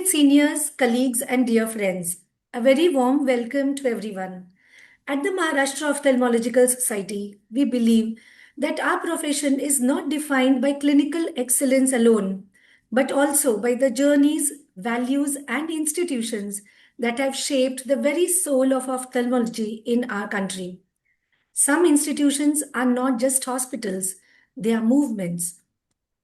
seniors, colleagues, and dear friends, a very warm welcome to everyone. At the Maharashtra Ophthalmological Society, we believe that our profession is not defined by clinical excellence alone, but also by the journeys, values, and institutions that have shaped the very soul of ophthalmology in our country. Some institutions are not just hospitals, they are movements.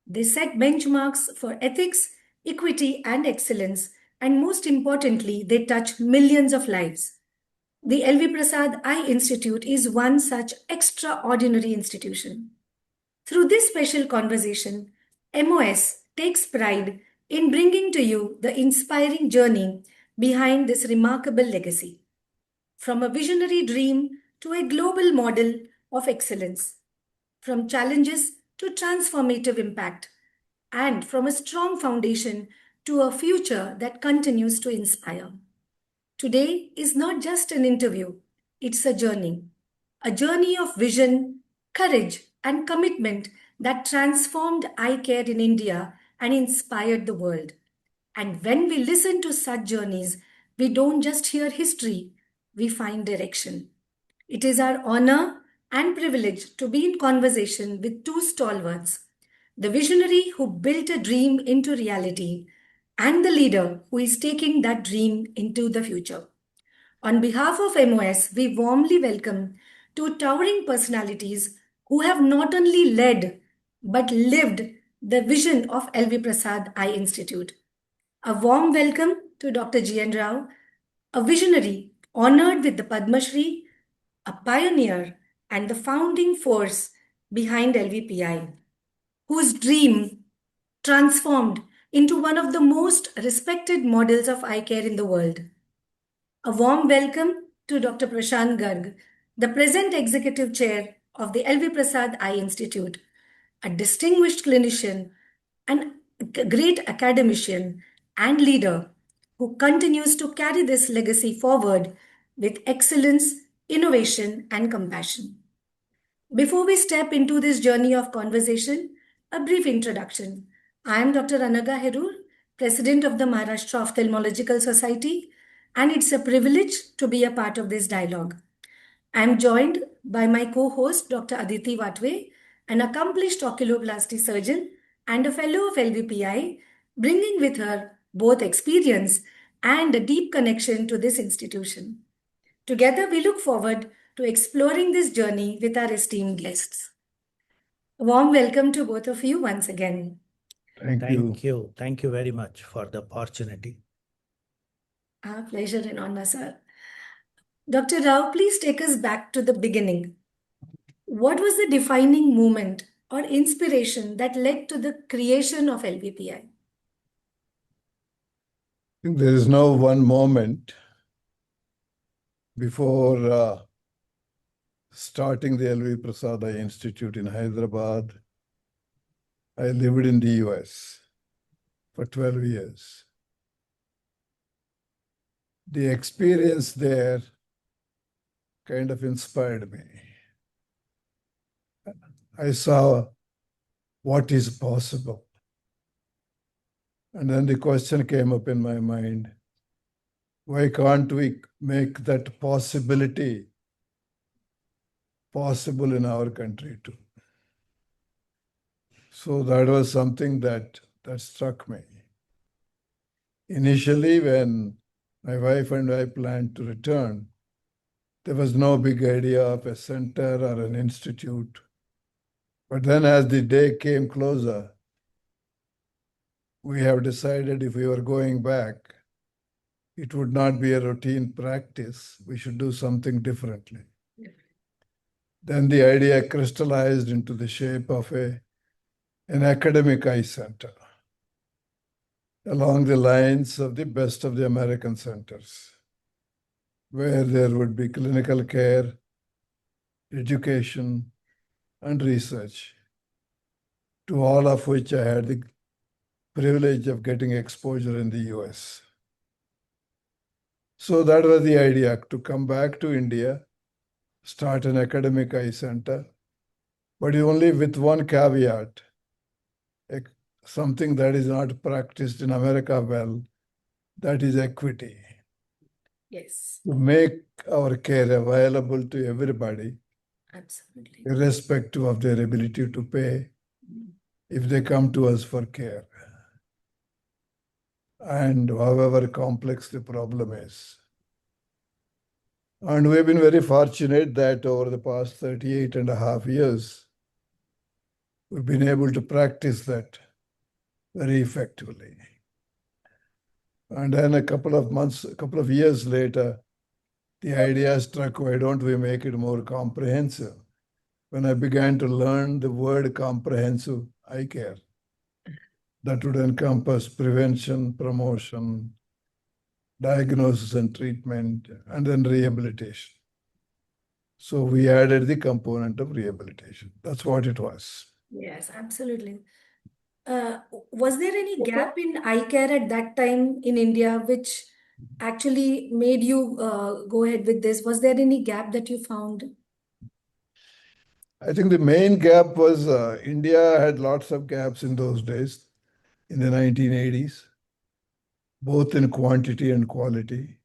They set benchmarks for ethics, equity, and excellence, and most importantly, they touch millions of lives. The LV Prasad Eye Institute is one such extraordinary institution. Through this special conversation, MOS takes pride in bringing to you the inspiring journey behind this remarkable legacy. From a visionary dream to a global model of excellence, from challenges to transformative impact, and from a strong foundation to a future that continues to inspire. Today is not just an interview, it's a journey of vision, courage, and commitment that transformed eye care in India and inspired the world. And when we listen to such journeys, we don't just hear history, we find direction. It is our honor and privilege to be in conversation with two stalwarts, the visionary who built a dream into reality and the leader who is taking that dream into the future. On behalf of MOS, we warmly welcome two towering personalities who have not only led but lived the vision of LV Prasad Eye Institute. A warm welcome to Dr. G.N. Rao, a visionary honored with the Padma Shri, a pioneer and the founding force behind LVPEI, whose dream transformed into one of the most respected models of eye care in the world. A warm welcome to Dr. Prashant Garg, the present Executive Chair of the LV Prasad Eye Institute, a distinguished clinician and a great academician and leader who continues to carry this legacy forward with excellence, innovation, and compassion. Before we step into this journey of conversation, a brief introduction. I am Dr. Anagha Heroor, President of the Maharashtra Ophthalmological Society, and it's a privilege to be a part of this dialogue. I am joined by my co-host, Dr. Aditi Watve, an accomplished oculoplasty surgeon and a fellow of LVPI, bringing with her both experience and a deep connection to this institution. Together, we look forward to exploring this journey with our esteemed guests. A warm welcome to both of you once again. Thank you. Thank you very much for the opportunity. Our pleasure and honor, sir. Dr. Rao, please take us back to the beginning. What was the defining moment or inspiration that led to the creation of LVPI? I think there is no one moment. Before starting the LV Prasad Eye Institute in Hyderabad, I lived in the US for 12 years. The experience there kind of inspired me. I saw what is possible. And then the question came up in my mind, why can't we make that possibility possible in our country too? So that was something that struck me. Initially, when my wife and I planned to return, there was no big idea of a center or an institute. But then as the day came closer, we have decided if we were going back, it would not be a routine practice. We should do something differently. Then the idea crystallized into the shape of an academic eye center along the lines of the best of the American centers, where there would be clinical care, education, and research, to all of which I had the privilege of getting exposure in the US. So that was the idea, to come back to India, start an academic eye center, but only with one caveat, something that is not practiced in America well, That is equity. Yes, To make our care available to everybody, absolutely. irrespective of their ability to pay, if they come to us for care. And however complex the problem is. And we've been very fortunate that over the past 38 and a half years, we've been able to practice that very effectively. And then a couple of years later, the idea struck, why don't we make it more comprehensive? When I began to learn the word comprehensive eye care, that would encompass prevention, promotion, diagnosis and treatment, and then rehabilitation. So we added the component of rehabilitation. That's what it was. Yes, absolutely. Uh, was there any gap in eye care at that time in India which actually made you go ahead with this? Was there any gap that you found? I think the main gap was India had lots of gaps in those days, in the 1980s, both in quantity and quality.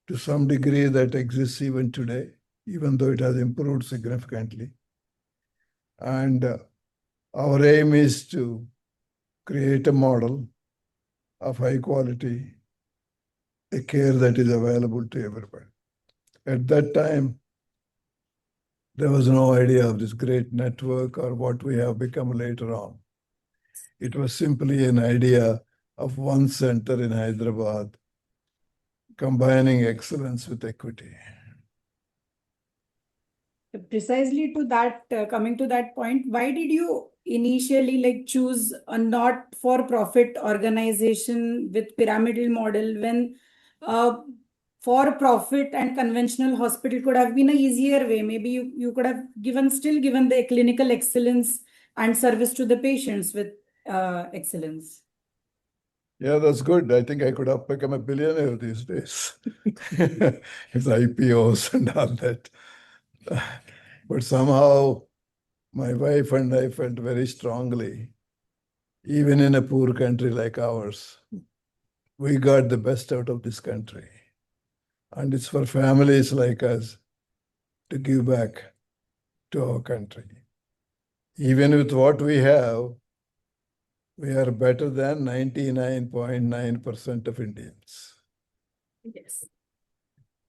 To some degree, that exists even today, even though it has improved significantly. And our aim is to create a model of high quality, a care that is available to everybody. At that time, there was no idea of this great network or what we have become later on. It was simply an idea of one center in Hyderabad, combining excellence with equity. Precisely to that, coming to that point, why did you initially choose a not-for-profit organization with pyramidal model when for-profit and conventional hospital could have been a easier way? Maybe you could have still given the clinical excellence and service to the patients with excellence. Yeah, that's good. I think I could have become a billionaire these days. With IPOs and all that. But somehow my wife and I felt very strongly, even in a poor country like ours, we got the best out of this country. And it's for families like us to give back to our country. Even with what we have, we are better than 99.9% of Indians. Yes.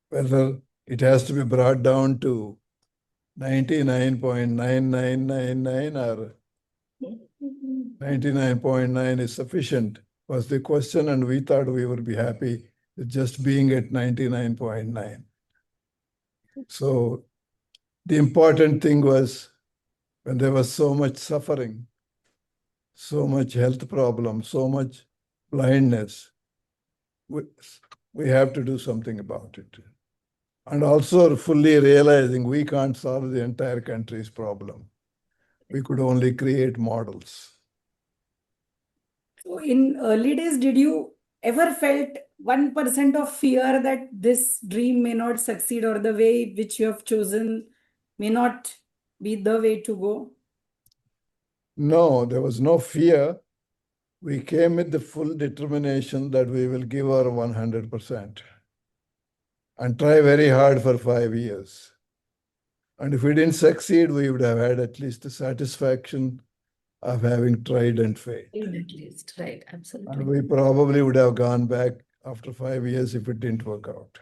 Whether it has to be brought down to 99.9999 or 99.9 is sufficient was the question, and we thought we would be happy with just being at 99.9. So the important thing was when there was so much suffering, so much health problem, so much blindness, we have to do something about it. And also fully realizing we can't solve the entire country's problem. We could only create models. So in early days, did you ever felt 1% of fear that this dream may not succeed or the way which you have chosen may not be the way to go? No, there was no fear. We came with the full determination that we will give our 100% and try very hard for 5 years. And if we didn't succeed, we would have had at least the satisfaction of having tried and failed. At least, right, absolutely. And we probably would have gone back after 5 years if it didn't work out.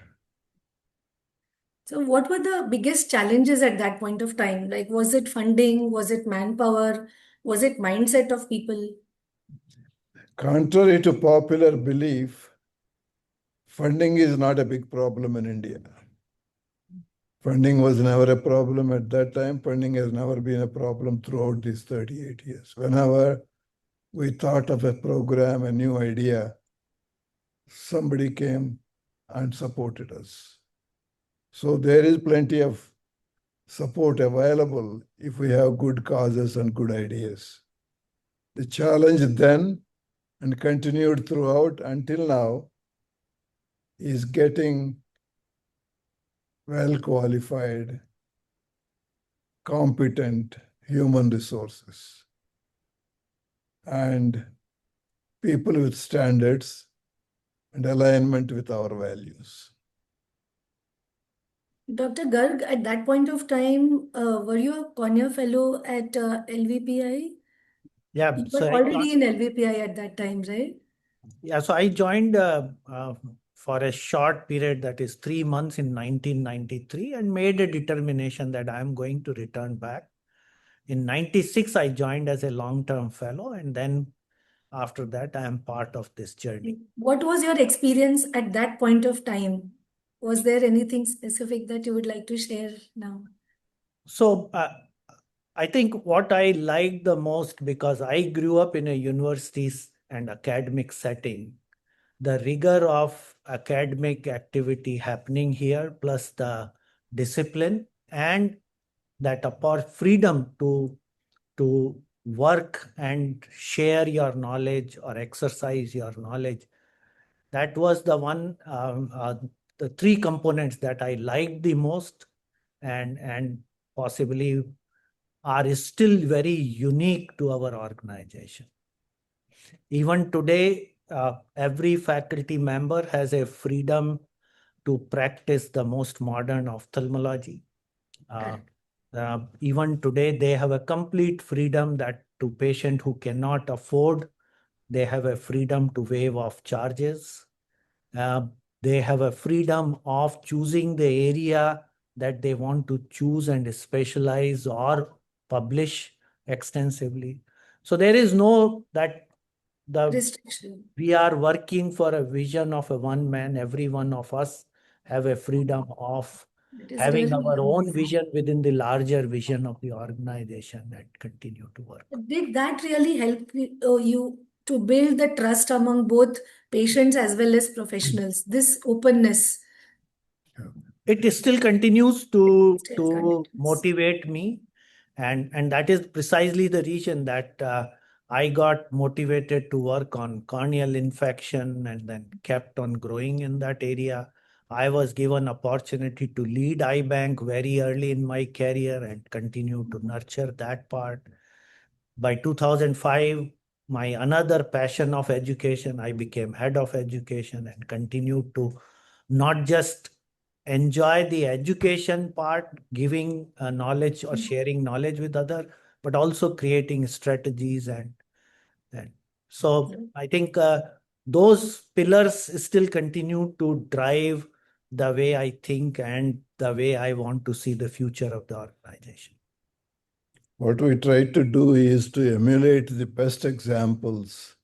So what were the biggest challenges at that point of time? Like, was it funding? Was it manpower? Was it mindset of people? Contrary to popular belief, funding is not a big problem in India. Funding was never a problem at that time. Funding has never been a problem throughout these 38 years. Whenever we thought of a program, a new idea, somebody came and supported us. So there is plenty of support available if we have good causes and good ideas. The challenge then and continued throughout until now is getting well-qualified, competent human resources and people with standards and alignment with our values. Dr. Garg, at that point of time, were you a cornea fellow at LVPI? Yeah, You so were I already in LVPI at that time, right? joined for a short period, that is 3 months in 1993, and made a determination that I am going to return back. In 96, I joined as a long-term fellow, and then after that, I am part of this journey. What was your experience at that point of time? Was there anything specific that you would like to share now? So I think what I liked the most, because I grew up in a universities and academic setting, the rigor of academic activity happening here, plus the discipline and that apart freedom to work and share your knowledge or exercise your knowledge. That was the one, the three components that I liked the most, and possibly are still very unique to our organization. Even today, every faculty member has a freedom to practice the most modern ophthalmology. Even today, they have a complete freedom that to patient who cannot afford, they have a freedom to waive off charges. Uh, they have a freedom of choosing the area that they want to choose and specialize or publish extensively. So there is no that the Restriction. we are working for a vision of a one man. Every one of us have a freedom of It is having really our own amazing. vision within the larger vision of the organization and continue to work. Did that really help you to build the trust among both patients as well as professionals? This openness It still continues still to continues. motivate me, and that is precisely the reason that I got motivated to work on corneal infection and then kept on growing in that area. I was given opportunity to lead eye bank very early in my career and continue to nurture that part. By 2005, my another passion of education, I became head of education and continued to not just enjoy the education part, giving knowledge or sharing knowledge with other, but also creating strategies and so I think those pillars still continue to drive the way I think and the way I want to see the future of the organization. What we try to do is to emulate the best examples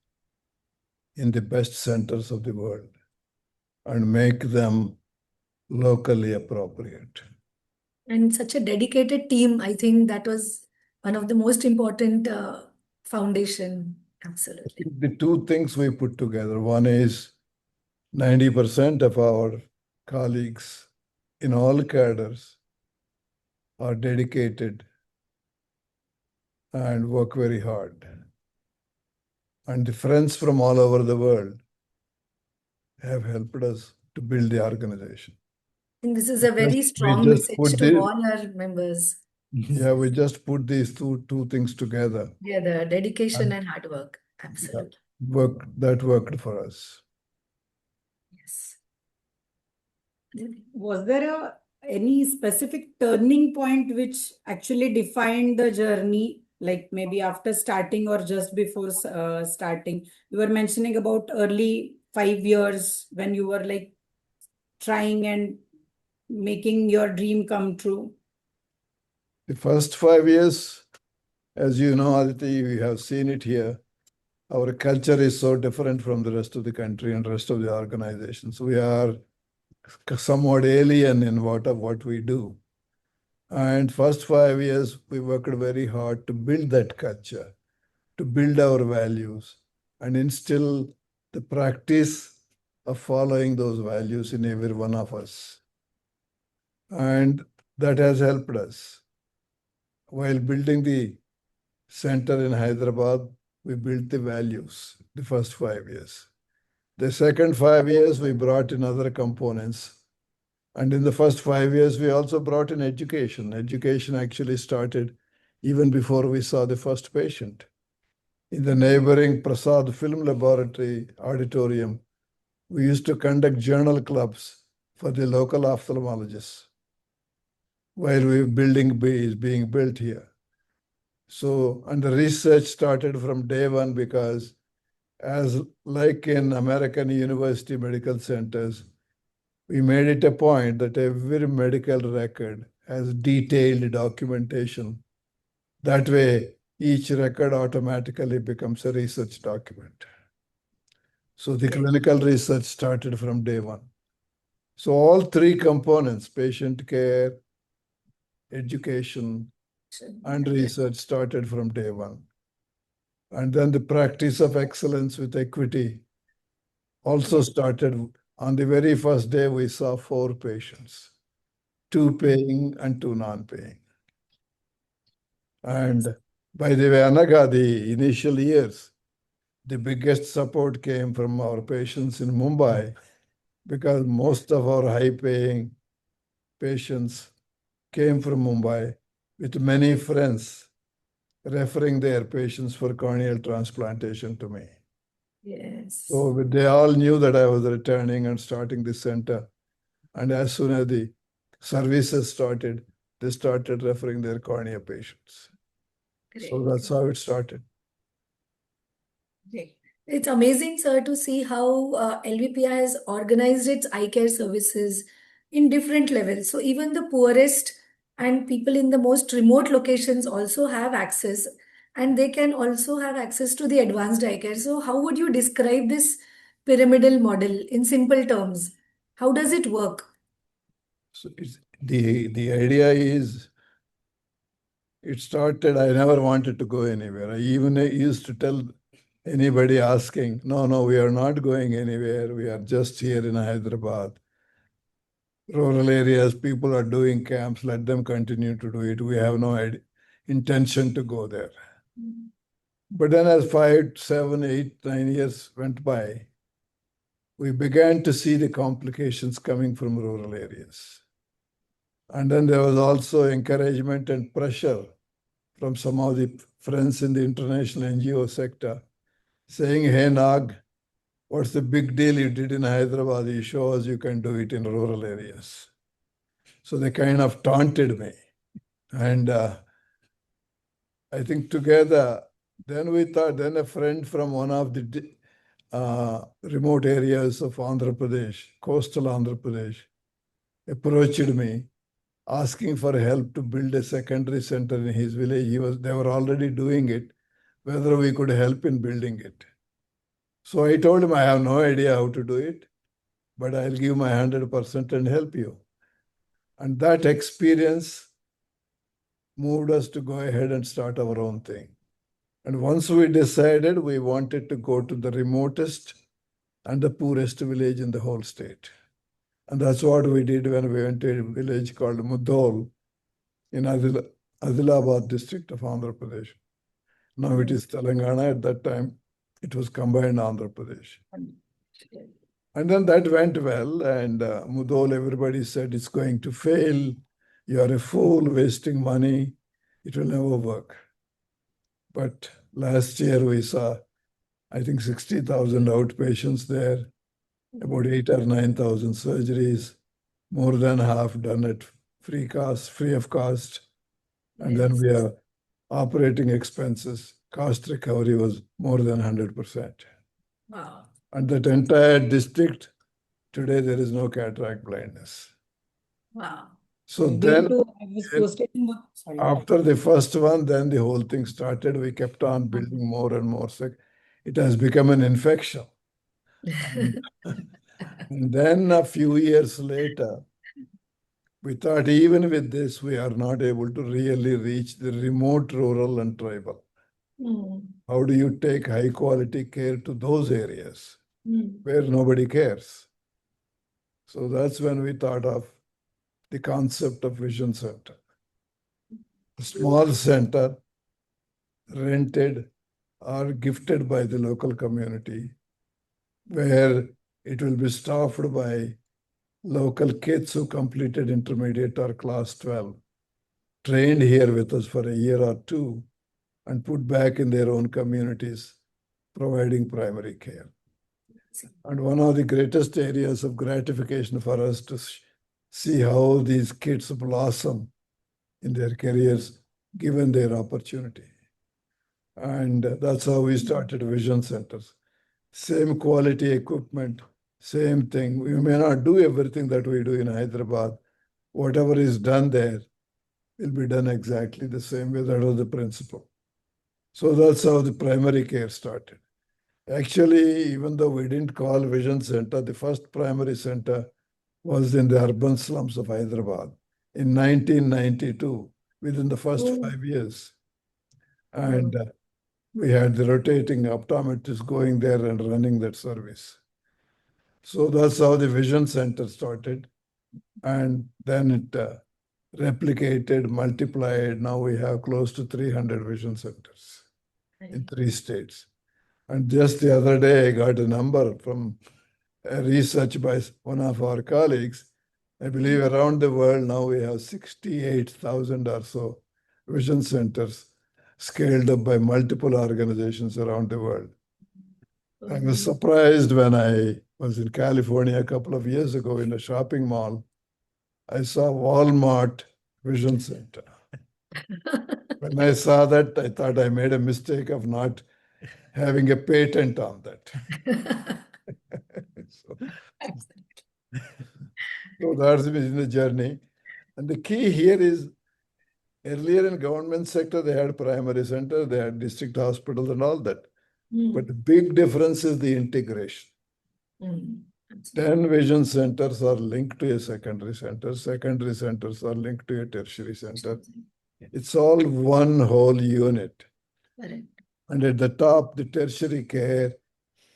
in the best centers of the world and make them locally appropriate. And such a dedicated team, I think that was one of the most important foundation. Absolutely. The two things we put together, one is 90% of our colleagues in all cadres are dedicated and work very hard. And the friends from all over the world have helped us to build the organization. I think this is a very We strong just message put to all our members. yeah, we just put these two things together. Yeah, the dedication And and hard work. Absolutely. that worked for us. Yes. Was there any specific turning point which actually defined the journey, like maybe after starting or just before starting? You were mentioning about early 5 years when you were like trying and making your dream come true. The first 5 years, as you know, Aditi, we have seen it here. Our culture is so different from the rest of the country and rest of the organizations. We are somewhat alien in what we do. And first 5 years, we worked very hard to build that culture, to build our values, and instill the practice of following those values in every one of us. And that has helped us. While building the center in Hyderabad, we built the values the first 5 years. The second 5 years, we brought in other components. And in the first 5 years, we also brought in education. Education actually started even before we saw the first patient. In the neighboring Prasad Film Laboratory auditorium, we used to conduct journal clubs for the local ophthalmologists while building is being built here. So, and the research started from day one because as like in American university medical centers, we made it a point that every medical record has detailed documentation. That way, each record automatically becomes a research document. So the clinical research started from day one. So all three components, patient care, education, and research started from day one. And then the practice of excellence with equity also started. On the very first day, we saw 4 patients, 2 paying and 2 non-paying. And by the way, Anagha, the initial years, the biggest support came from our patients in Mumbai because most of our high-paying patients came from Mumbai with many friends referring their patients for corneal transplantation to me. Yes. So they all knew that I was returning and starting the center. And as soon as the services started, they started referring their cornea patients. So that's how it started. Great. It's amazing, sir, to see how LVPI has organized its eye care services in different levels. So even the poorest and people in the most remote locations also have access, and they can also have access to the advanced eye care. So how would you describe this pyramidal model in simple terms? How does it work? So the idea is, it started, I never wanted to go anywhere. I even used to tell anybody asking, no, we are not going anywhere. We are just here in Hyderabad. Rural areas, people are doing camps, let them continue to do it. We have no intention to go there. But then as 5, 7, 8, 9 years went by, we began to see the complications coming from rural areas. And then there was also encouragement and pressure from some of the friends in the international NGO sector saying, hey, Nag, what's the big deal you did in Hyderabad? You show us you can do it in rural areas. So they kind of taunted me. And I think together, then we thought, then a friend from one of the remote areas of Andhra Pradesh, coastal Andhra Pradesh, approached me asking for help to build a secondary center in his village. They were already doing it, whether we could help in building it. So I told him, I have no idea how to do it, but I'll give my 100% and help you. And that experience moved us to go ahead and start our own thing. And once we decided, we wanted to go to the remotest and the poorest village in the whole state. And that's what we did when we went to a village called Mudhol in Adilabad district of Andhra Pradesh. Now it is Telangana. At that time, it was combined Andhra Pradesh. And then that went well. And Mudhol, everybody said it's going to fail. You are a fool, wasting money. It will never work. But last year we saw, I think, 60,000 outpatients there, about 8,000 or 9,000 surgeries, more than half done at free of cost. And then we have operating expenses. Cost recovery was more than 100%. Wow. And that entire district, today there is no cataract blindness. Wow. So then, Sorry. after the first one, then the whole thing started. We kept on building more and more. So it has become an infection. And then a few years later, we thought even with this, we are not able to really reach the remote, rural, and tribal. How do you take high quality care to those areas where nobody cares? So that's when we thought of the concept of Vision Center. A small center rented or gifted by the local community, where it will be staffed by local kids who completed intermediate or class 12, trained here with us for a year or two, and put back in their own communities, providing primary care. And one of the greatest areas of gratification for us to see how these kids blossom in their careers given their opportunity. And that's how we started vision centers. Same quality equipment, same thing. We may not do everything that we do in Hyderabad. Whatever is done there will be done exactly the same way. That was the principle. So that's how the primary care started. Actually, even though we didn't call Vision Center, the first primary center was in the urban slums of Hyderabad in 1992, within the first 5 years. And we had the rotating optometrists going there and running that service. So that's how the Vision Center started. And then it replicated, multiplied. Now we have close to 300 vision centers in 3 states. And just the other day, I got a number from a research by one of our colleagues. I believe around the world now we have 68,000 or so vision centers scaled up by multiple organizations around the world. I was surprised when I was in California a couple of years ago in a shopping mall. I saw Walmart Vision Center. When I saw that, I thought I made a mistake of not having a patent on that. So that's been the journey. And the key here is earlier in government sector, they had primary center, they had district hospitals and all that. But the big difference is the integration. 10 vision centers are linked to a secondary center. Secondary centers are linked to a tertiary center. It's all one whole unit. Correct. And at the top, the tertiary care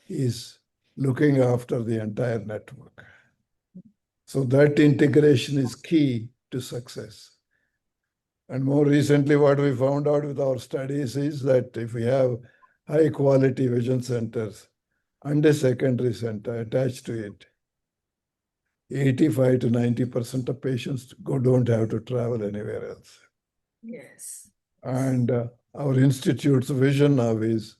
is looking after the entire network. So that integration is key to success. And more recently, what we found out with our studies is that if we have high quality vision centers and a secondary center attached to it, 85 to 90% of patients don't have to travel anywhere else. Yes. And our institute's vision now is,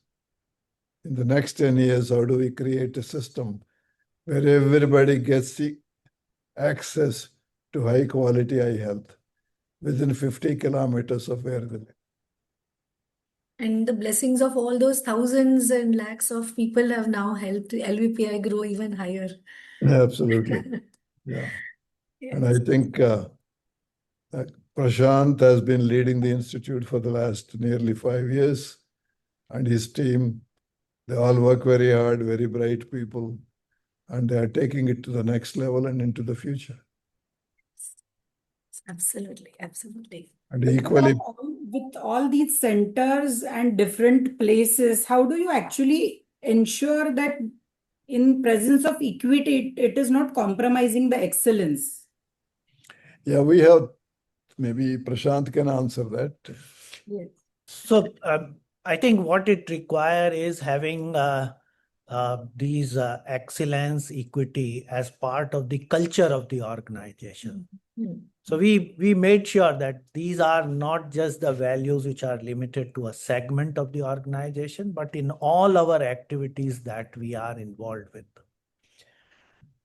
in the next 10 years, how do we create a system where everybody gets the access to high quality eye health within 50 kilometers of where they live. And the blessings of all those thousands and lakhs of people have now helped LVPI grow even higher. Absolutely. Yeah. Yes. And I think Prashant has been leading the institute for the last nearly 5 years. And his team, they all work very hard, very bright people. And they are taking it to the next level and into the future. Absolutely, absolutely. And equally, With all these centers and different places, how do you actually ensure that in presence of equity, it is not compromising the excellence? yeah, we have, maybe Prashant can answer that. Yes. So I think what it requires is having these excellence, equity as part of the culture of the organization. So we made sure that these are not just the values which are limited to a segment of the organization, but in all our activities that we are involved with,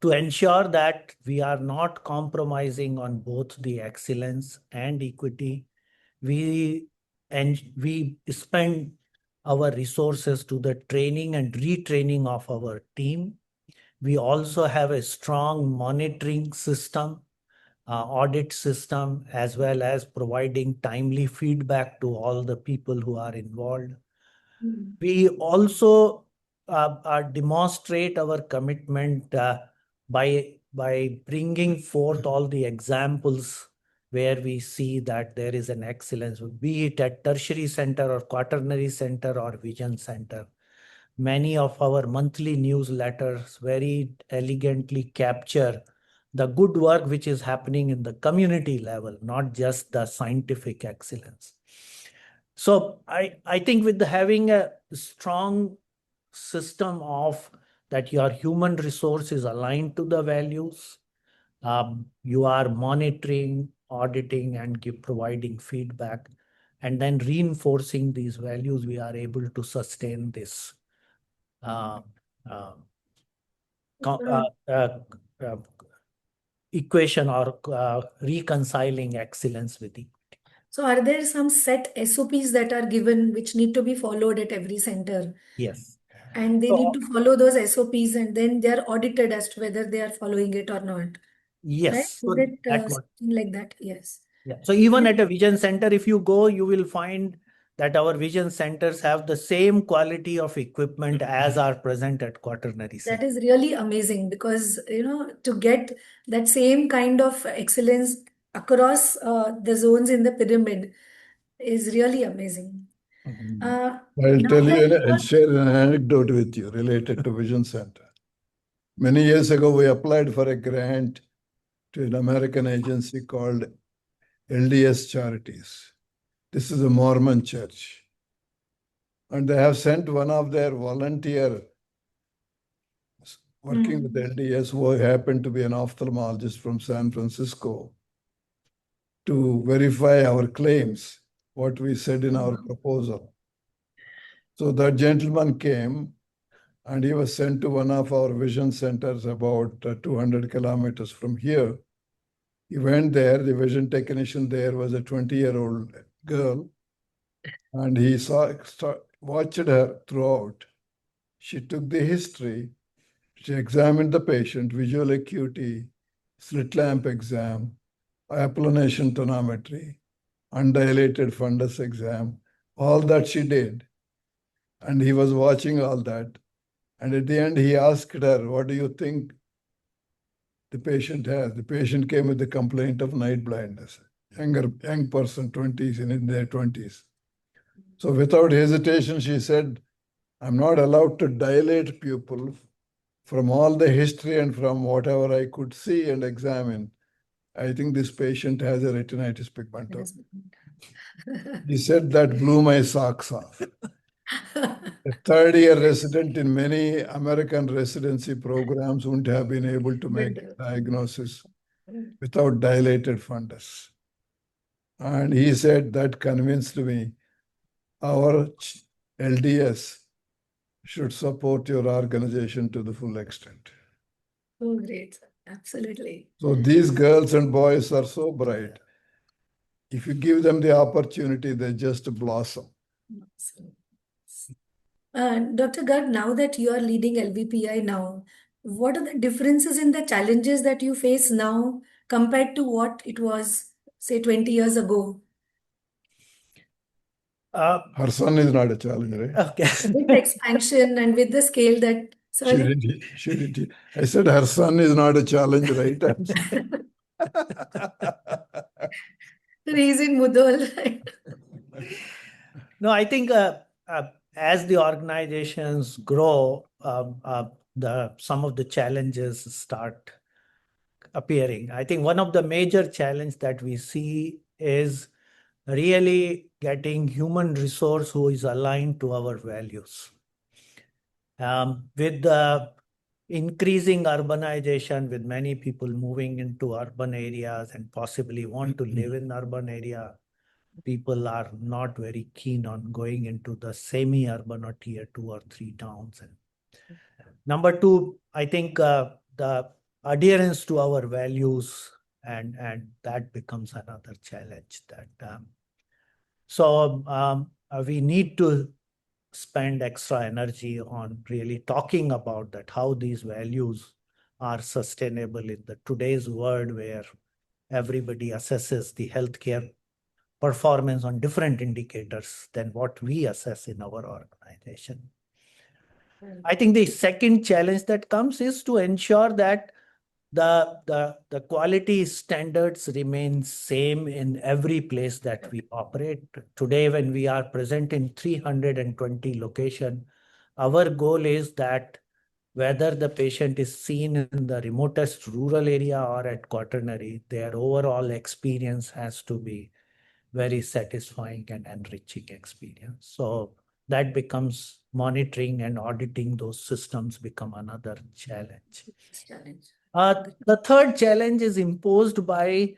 to ensure that we are not compromising on both the excellence and equity. We spend our resources to the training and retraining of our team. We also have a strong monitoring system, audit system, as well as providing timely feedback to all the people who are involved. We also demonstrate our commitment by bringing forth all the examples where we see that there is an excellence, be it at tertiary center or quaternary center or vision center. Many of our monthly newsletters very elegantly capture the good work which is happening in the community level, not just the scientific excellence. So I think with having a strong system of that your human resource is aligned to the values, you are monitoring, auditing, and providing feedback, and then reinforcing these values, we are able to sustain this equation or reconciling excellence with equity. So are there some set SOPs that are given which need to be followed at every center? Yes. And they need to follow those SOPs and then they are audited as to whether they are following it or not. Yes. Right? So Is it that something like that? Yes. Yeah. So even at a vision center, if you go, you will find that our vision centers have the same quality of equipment as are present at quaternary That centers. is really amazing because, to get that same kind of excellence across the zones in the pyramid is really amazing. I'll Now tell that you, you I'll are, share an anecdote with you related to Vision Center. Many years ago, we applied for a grant to an American agency called LDS Charities. This is a Mormon church. And they have sent one of their volunteer working with LDS, who happened to be an ophthalmologist from San Francisco, to verify our claims, what we said in our proposal. So that gentleman came and he was sent to one of our vision centers about 200 kilometers from here. He went there. The vision technician there was a 20-year-old girl, and he watched her throughout. She took the history. She examined the patient, visual acuity, slit lamp exam, applanation tonometry, undilated fundus exam, all that she did. And he was watching all that. And at the end, he asked her, what do you think the patient has? The patient came with the complaint of night blindness, young person, 20s, in their 20s. So without hesitation, she said, I'm not allowed to dilate pupil. From all the history and from whatever I could see and examine, I think this patient has a retinitis pigmentosa. He said that blew my socks off. A third-year resident in many American residency programs wouldn't have been able to make a diagnosis without dilated fundus. And he said that convinced me our LDS should support your organization to the full extent. oh, great. Absolutely. So these girls and boys are so bright. If you give them the opportunity, they just blossom. Dr. Garg, now that you are leading LVPI now, what are the differences in the challenges that you face now compared to what it was, say, 20 years ago? Her son is not a challenge, right? Okay. With the expansion and with the scale that, sorry? Shouldn't. I said her son is not a challenge, right? He's in Mudol, right? No, I think as the organizations grow, some of the challenges start appearing. I think one of the major challenges that we see is really getting human resource who is aligned to our values. With the increasing urbanization, with many people moving into urban areas and possibly want to live in urban area, people are not very keen on going into the semi-urban or tier 2 or 3 towns. And number two, I think the adherence to our values and that becomes another challenge. We need to spend extra energy on really talking about that, how these values are sustainable in the today's world where everybody assesses the healthcare performance on different indicators than what we assess in our organization. I think the second challenge that comes is to ensure that the quality standards remain same in every place that we operate. Today, when we are present in 320 locations, our goal is that whether the patient is seen in the remotest rural area or at quaternary, their overall experience has to be very satisfying and enriching experience. So that becomes monitoring and auditing those systems become another challenge. The third challenge is imposed by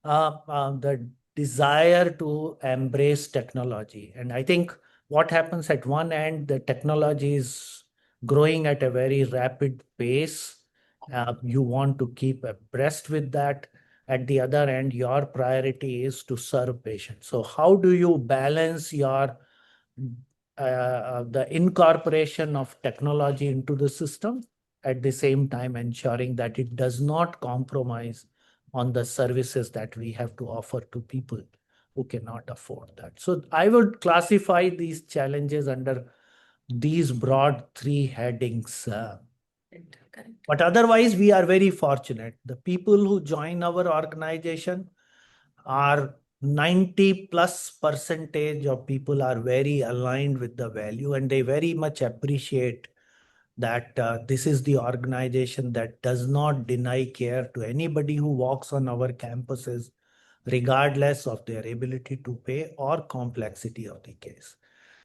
the desire to embrace technology. And I think what happens at one end, the technology is growing at a very rapid pace. You want to keep abreast with that. At the other end, your priority is to serve patients. So how do you balance your the incorporation of technology into the system, at the same time ensuring that it does not compromise on the services that we have to offer to people who cannot afford that? So I would classify these challenges under these broad three headings. Correct. But otherwise, we are very fortunate. The people who join our organization are 90 plus percentage of people are very aligned with the value, and they very much appreciate that this is the organization that does not deny care to anybody who walks on our campuses, regardless of their ability to pay or complexity of the case.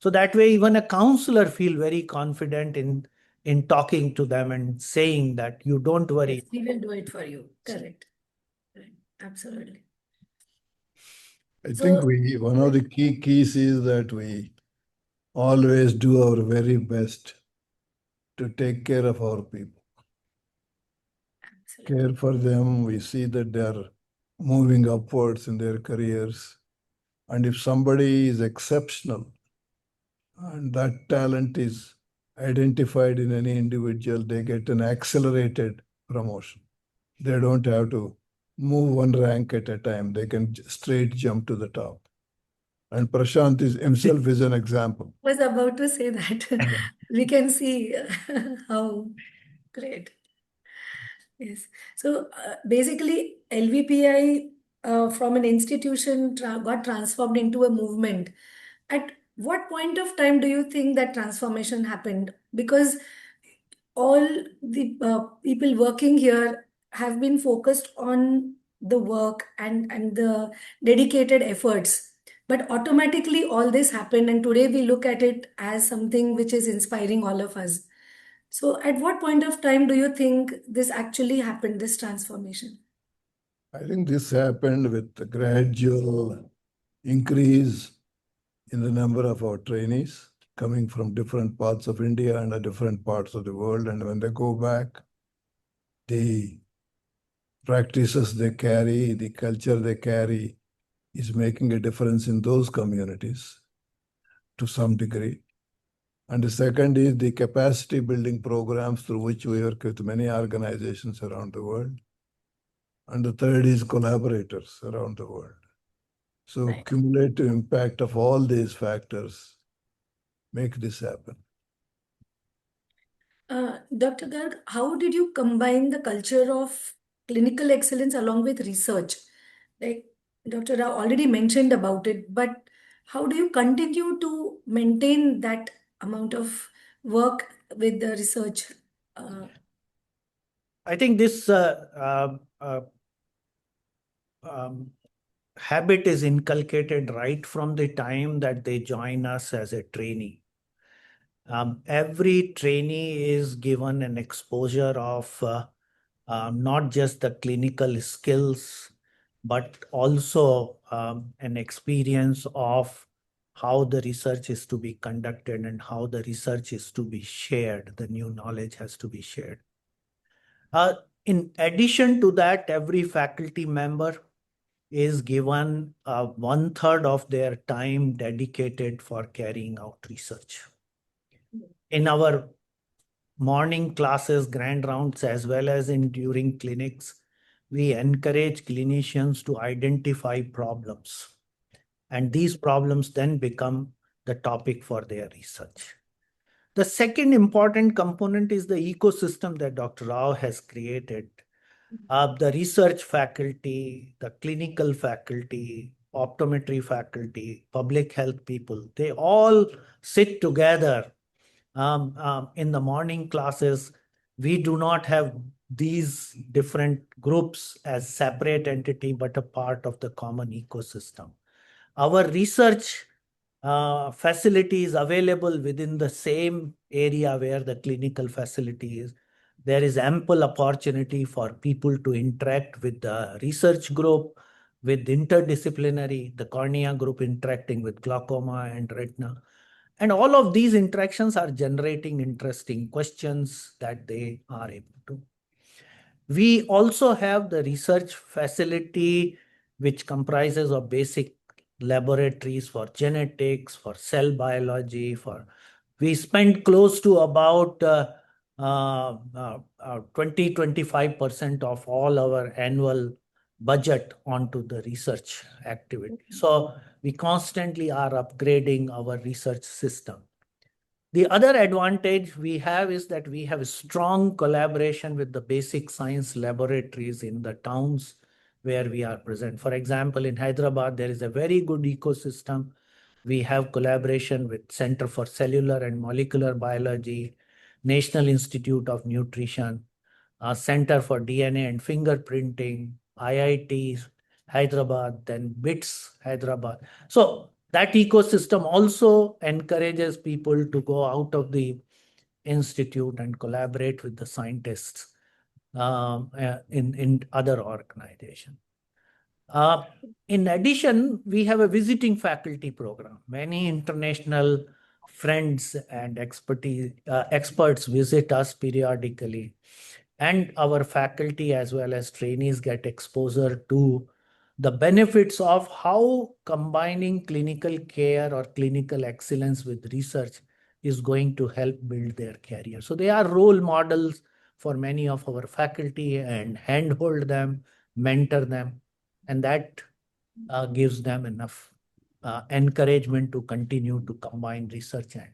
So that way, even a counselor feel very confident in talking to them and saying that you don't worry. Yes, we will do it for you. Correct. Right. Absolutely. I So- think one of the keys is that we always do our very best to take care of our people. Absolutely. Care for them. We see that they are moving upwards in their careers. And if somebody is exceptional and that talent is identified in any individual, they get an accelerated promotion. They don't have to move one rank at a time. They can straight jump to the top. And Prashant himself is an example. I was about to say that. We can see how great. Yes. So basically, LVPI from an institution got transformed into a movement. At what point of time do you think that transformation happened? Because all the people working here have been focused on the work and the dedicated efforts. But automatically, all this happened, and today we look at it as something which is inspiring all of us. So, at what point of time do you think this actually happened, this transformation? I think this happened with the gradual increase in the number of our trainees coming from different parts of India and different parts of the world. And when they go back, the practices they carry, the culture they carry is making a difference in those communities to some degree. And the second is the capacity building programs through which we work with many organizations around the world. And the third is collaborators around the world. So Right. cumulative impact of all these factors make this happen. Dr. Garg, how did you combine the culture of clinical excellence along with research? Like Dr. Rao already mentioned about it, but how do you continue to maintain that amount of work with the research? I think this habit is inculcated right from the time that they join us as a trainee. Every trainee is given an exposure of not just the clinical skills, but also an experience of how the research is to be conducted and how the research is to be shared. The new knowledge has to be shared. In addition to that, every faculty member is given 1/3 of their time dedicated for carrying out research. In our morning classes, grand rounds, as well as in during clinics, we encourage clinicians to identify problems. And these problems then become the topic for their research. The second important component is the ecosystem that Dr. Rao has created. The research faculty, the clinical faculty, optometry faculty, public health people, they all sit together in the morning classes. We do not have these different groups as separate entity, but a part of the common ecosystem. Our research facility is available within the same area where the clinical facility is. There is ample opportunity for people to interact with the research group, with interdisciplinary, the cornea group interacting with glaucoma and retina. And all of these interactions are generating interesting questions that they are able to. We also have the research facility, which comprises of basic laboratories for genetics, for cell biology, we spend close to about 20-25% of all our annual budget onto the research activity. So we constantly are upgrading our research system. The other advantage we have is that we have a strong collaboration with the basic science laboratories in the towns where we are present. For example, in Hyderabad, there is a very good ecosystem. We have collaboration with Center for Cellular and Molecular Biology, National Institute of Nutrition, Center for DNA and Fingerprinting, IIT Hyderabad, then BITS Hyderabad. So that ecosystem also encourages people to go out of the institute and collaborate with the scientists in other organizations. In addition, we have a visiting faculty program. Many international friends and experts visit us periodically, and our faculty as well as trainees get exposure to the benefits of how combining clinical care or clinical excellence with research is going to help build their career. So they are role models for many of our faculty and handhold them, mentor them, and that gives them enough encouragement to continue to combine research and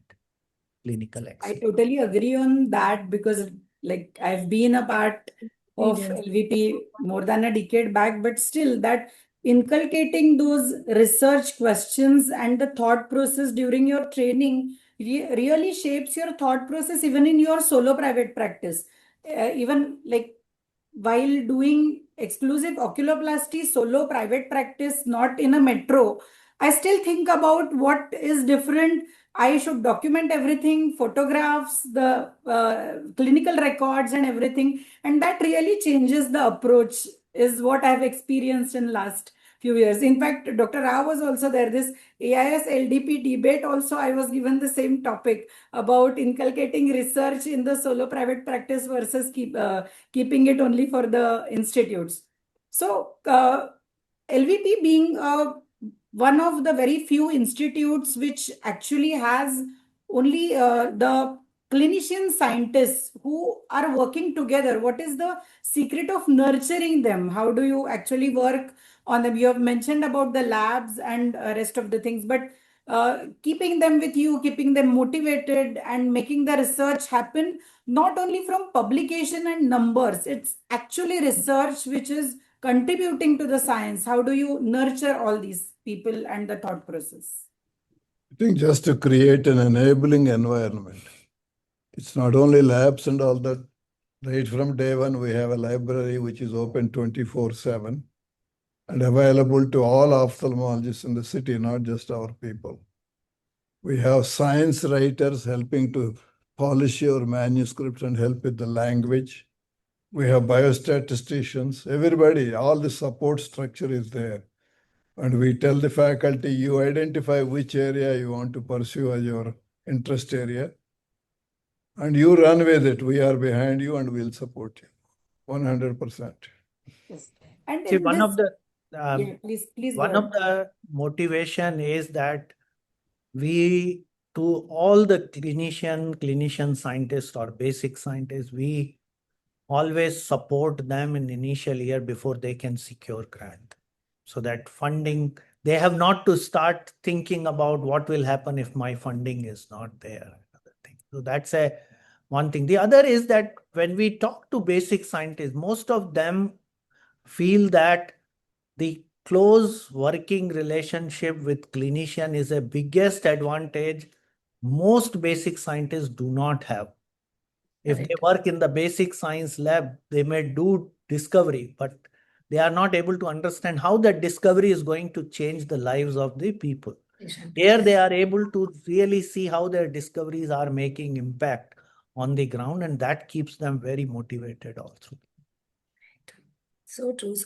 clinical I excellence. totally agree on that because like I've been a part of Yes. LVP more than a decade back, but still that inculcating those research questions and the thought process during your training really shapes your thought process even in your solo private practice. Even like while doing exclusive oculoplasty solo private practice, not in a metro, I still think about what is different. I should document everything, photographs, the clinical records and everything. And that really changes the approach is what I've experienced in last few years. In fact, Dr. Rao was also there. This AIS LDP debate also, I was given the same topic about inculcating research in the solo private practice versus keeping it only for the institutes. So LVP being one of the very few institutes which actually has only the clinician scientists who are working together. What is the secret of nurturing them? How do you actually work on them? You have mentioned about the labs and rest of the things, but keeping them with you, keeping them motivated and making the research happen, not only from publication and numbers, it's actually research which is contributing to the science. How do you nurture all these people and the thought process? I think just to create an enabling environment. It's not only labs and all that. Right from day one, we have a library which is open 24/7 and available to all ophthalmologists in the city, not just our people. We have science writers helping to polish your manuscripts and help with the language. We have biostatisticians, everybody, all the support structure is there. And we tell the faculty, you identify which area you want to pursue as your interest area, and you run with it. We are behind you and we'll support you 100%. Yes. And See, in one this, of the please go one ahead. of the motivation is that we, to all the clinician scientists or basic scientists, we always support them in initial year before they can secure grant. So that funding, they have not to start thinking about what will happen if my funding is not there. Another thing. So that's one thing. The other is that when we talk to basic scientists, most of them feel that the close working relationship with clinician is a biggest advantage most basic scientists do not have. If they Correct. work in the basic science lab, they may do discovery, but they are not able to understand how that discovery is going to change the lives of the people. Prashant. Here they are able to really see how their discoveries are making impact on the ground, and that keeps them very motivated also. So true.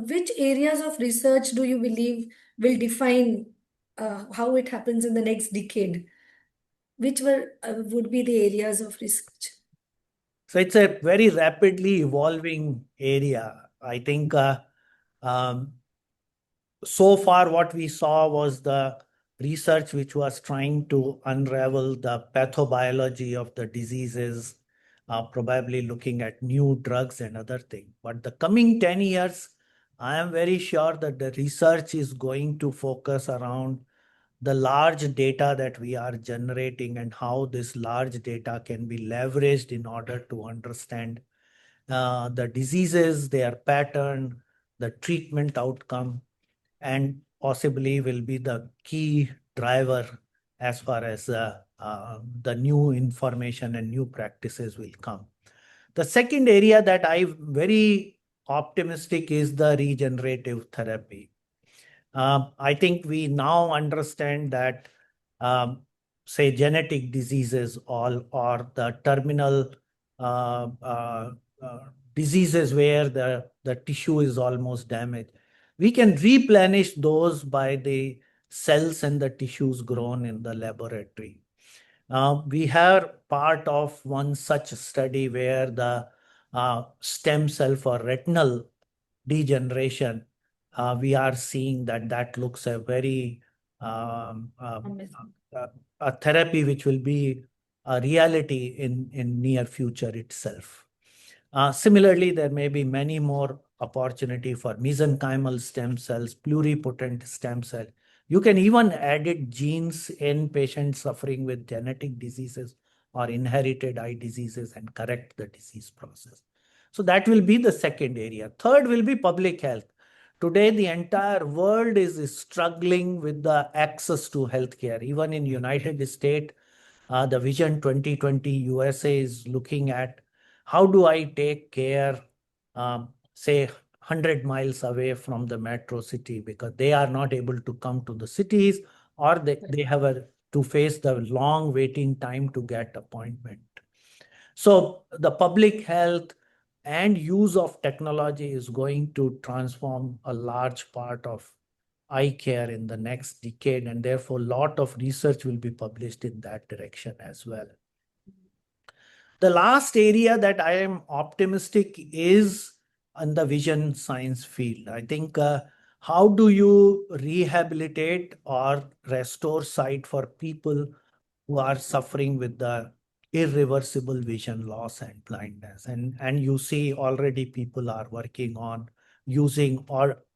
Which areas of research do you believe will define how it happens in the next decade? Which would be the areas of research? So it's a very rapidly evolving area. I think um, so far what we saw was the research which was trying to unravel the pathobiology of the diseases, probably looking at new drugs and other things. But the coming 10 years, I am very sure that the research is going to focus around the large data that we are generating and how this large data can be leveraged in order to understand the diseases, their pattern, the treatment outcome, and possibly will be the key driver as far as the new information and new practices will come. The second area that I'm very optimistic is the regenerative therapy. I think we now understand that, say, genetic diseases or the terminal uh, uh, uh, diseases where the tissue is almost damaged, we can replenish those by the cells and the tissues grown in the laboratory. We have part of one such study where the stem cell for retinal degeneration, we are seeing that that looks a very a therapy which will be a reality in near future itself. Similarly, there may be many more opportunity for mesenchymal stem cells, pluripotent stem cell. You can even edit genes in patients suffering with genetic diseases or inherited eye diseases and correct the disease process. So that will be the second area. Third will be public health. Today, the entire world is struggling with the access to healthcare. Even in United States, the Vision 2020 USA is looking at how do I take care, say, 100 miles away from the metro city because they are not able to come to the cities or they have to face the long waiting time to get appointment. So the public health and use of technology is going to transform a large part of eye care in the next decade, and therefore a lot of research will be published in that direction as well. The last area that I am optimistic is in the vision science field. I think how do you rehabilitate or restore sight for people who are suffering with the irreversible vision loss and blindness? And you see already people are working on using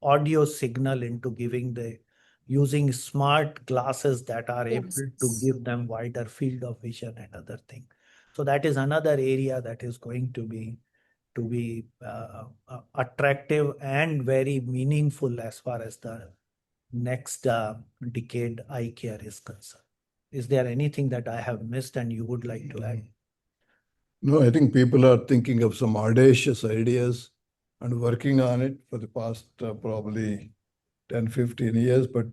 audio signal into giving the using smart glasses that are able to give them wider field of vision and other things. So that is another area that is going to be attractive and very meaningful as far as the next decade eye care is concerned. Is there anything that I have missed and you would like to add? No, I think people are thinking of some audacious ideas and working on it for the past probably 10, 15 years, but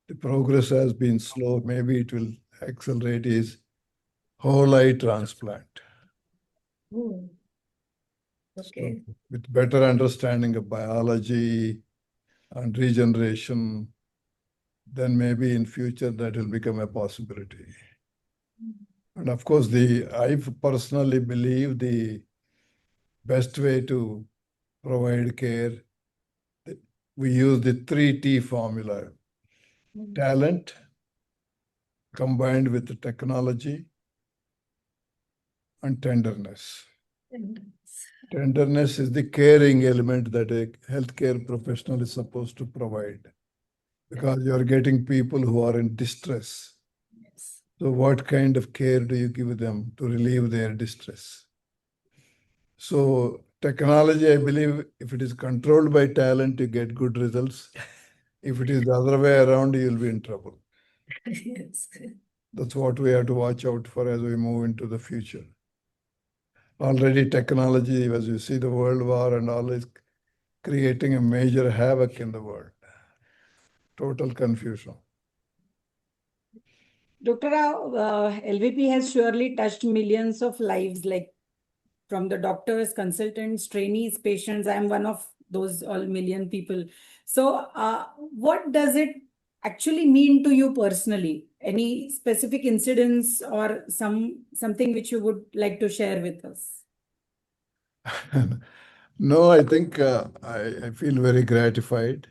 the progress has been slow. Maybe it will accelerate is whole eye transplant. Oh, okay. So with better understanding of biology and regeneration, then maybe in future that will become a possibility. And of course, I personally believe the best way to provide care, we use the 3T formula: talent combined with the technology and tenderness. Tenderness is the caring element that a healthcare professional is supposed to provide because you're getting people who are in distress. Yes. So what kind of care do you give them to relieve their distress? So technology, I believe, if it is controlled by talent, you get good results. If it is the other way around, you'll be in trouble. Yes. That's what we have to watch out for as we move into the future. Already technology, as you see the world war and all, is creating a major havoc in the world. Total confusion. Dr. Rao, LVP has surely touched millions of lives, like from the doctors, consultants, trainees, patients. I am one of those all million people. So what does it actually mean to you personally? Any specific incidents or something which you would like to share with us? No, I think I feel very gratified.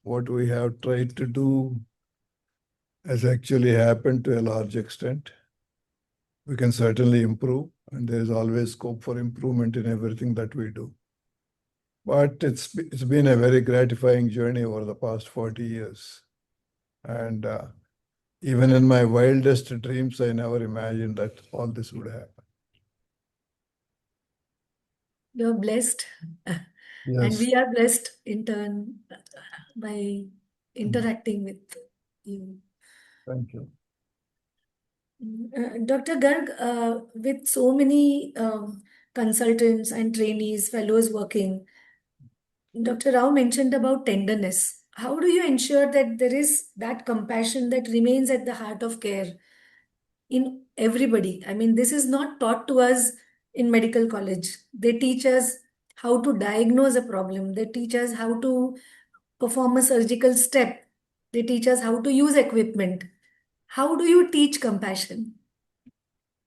What we have tried to do has actually happened to a large extent. We can certainly improve, and there is always scope for improvement in everything that we do. But it's been a very gratifying journey over the past 40 years. And even in my wildest dreams, I never imagined that all this would happen. You're blessed, and Yes, we are blessed in turn by interacting with you. thank you. Dr. Garg, with so many consultants and trainees, fellows working, Dr. Rao mentioned about tenderness. How do you ensure that there is that compassion that remains at the heart of care in everybody? I mean, this is not taught to us in medical college. They teach us how to diagnose a problem, they teach us how to perform a surgical step, they teach us how to use equipment. How do you teach compassion?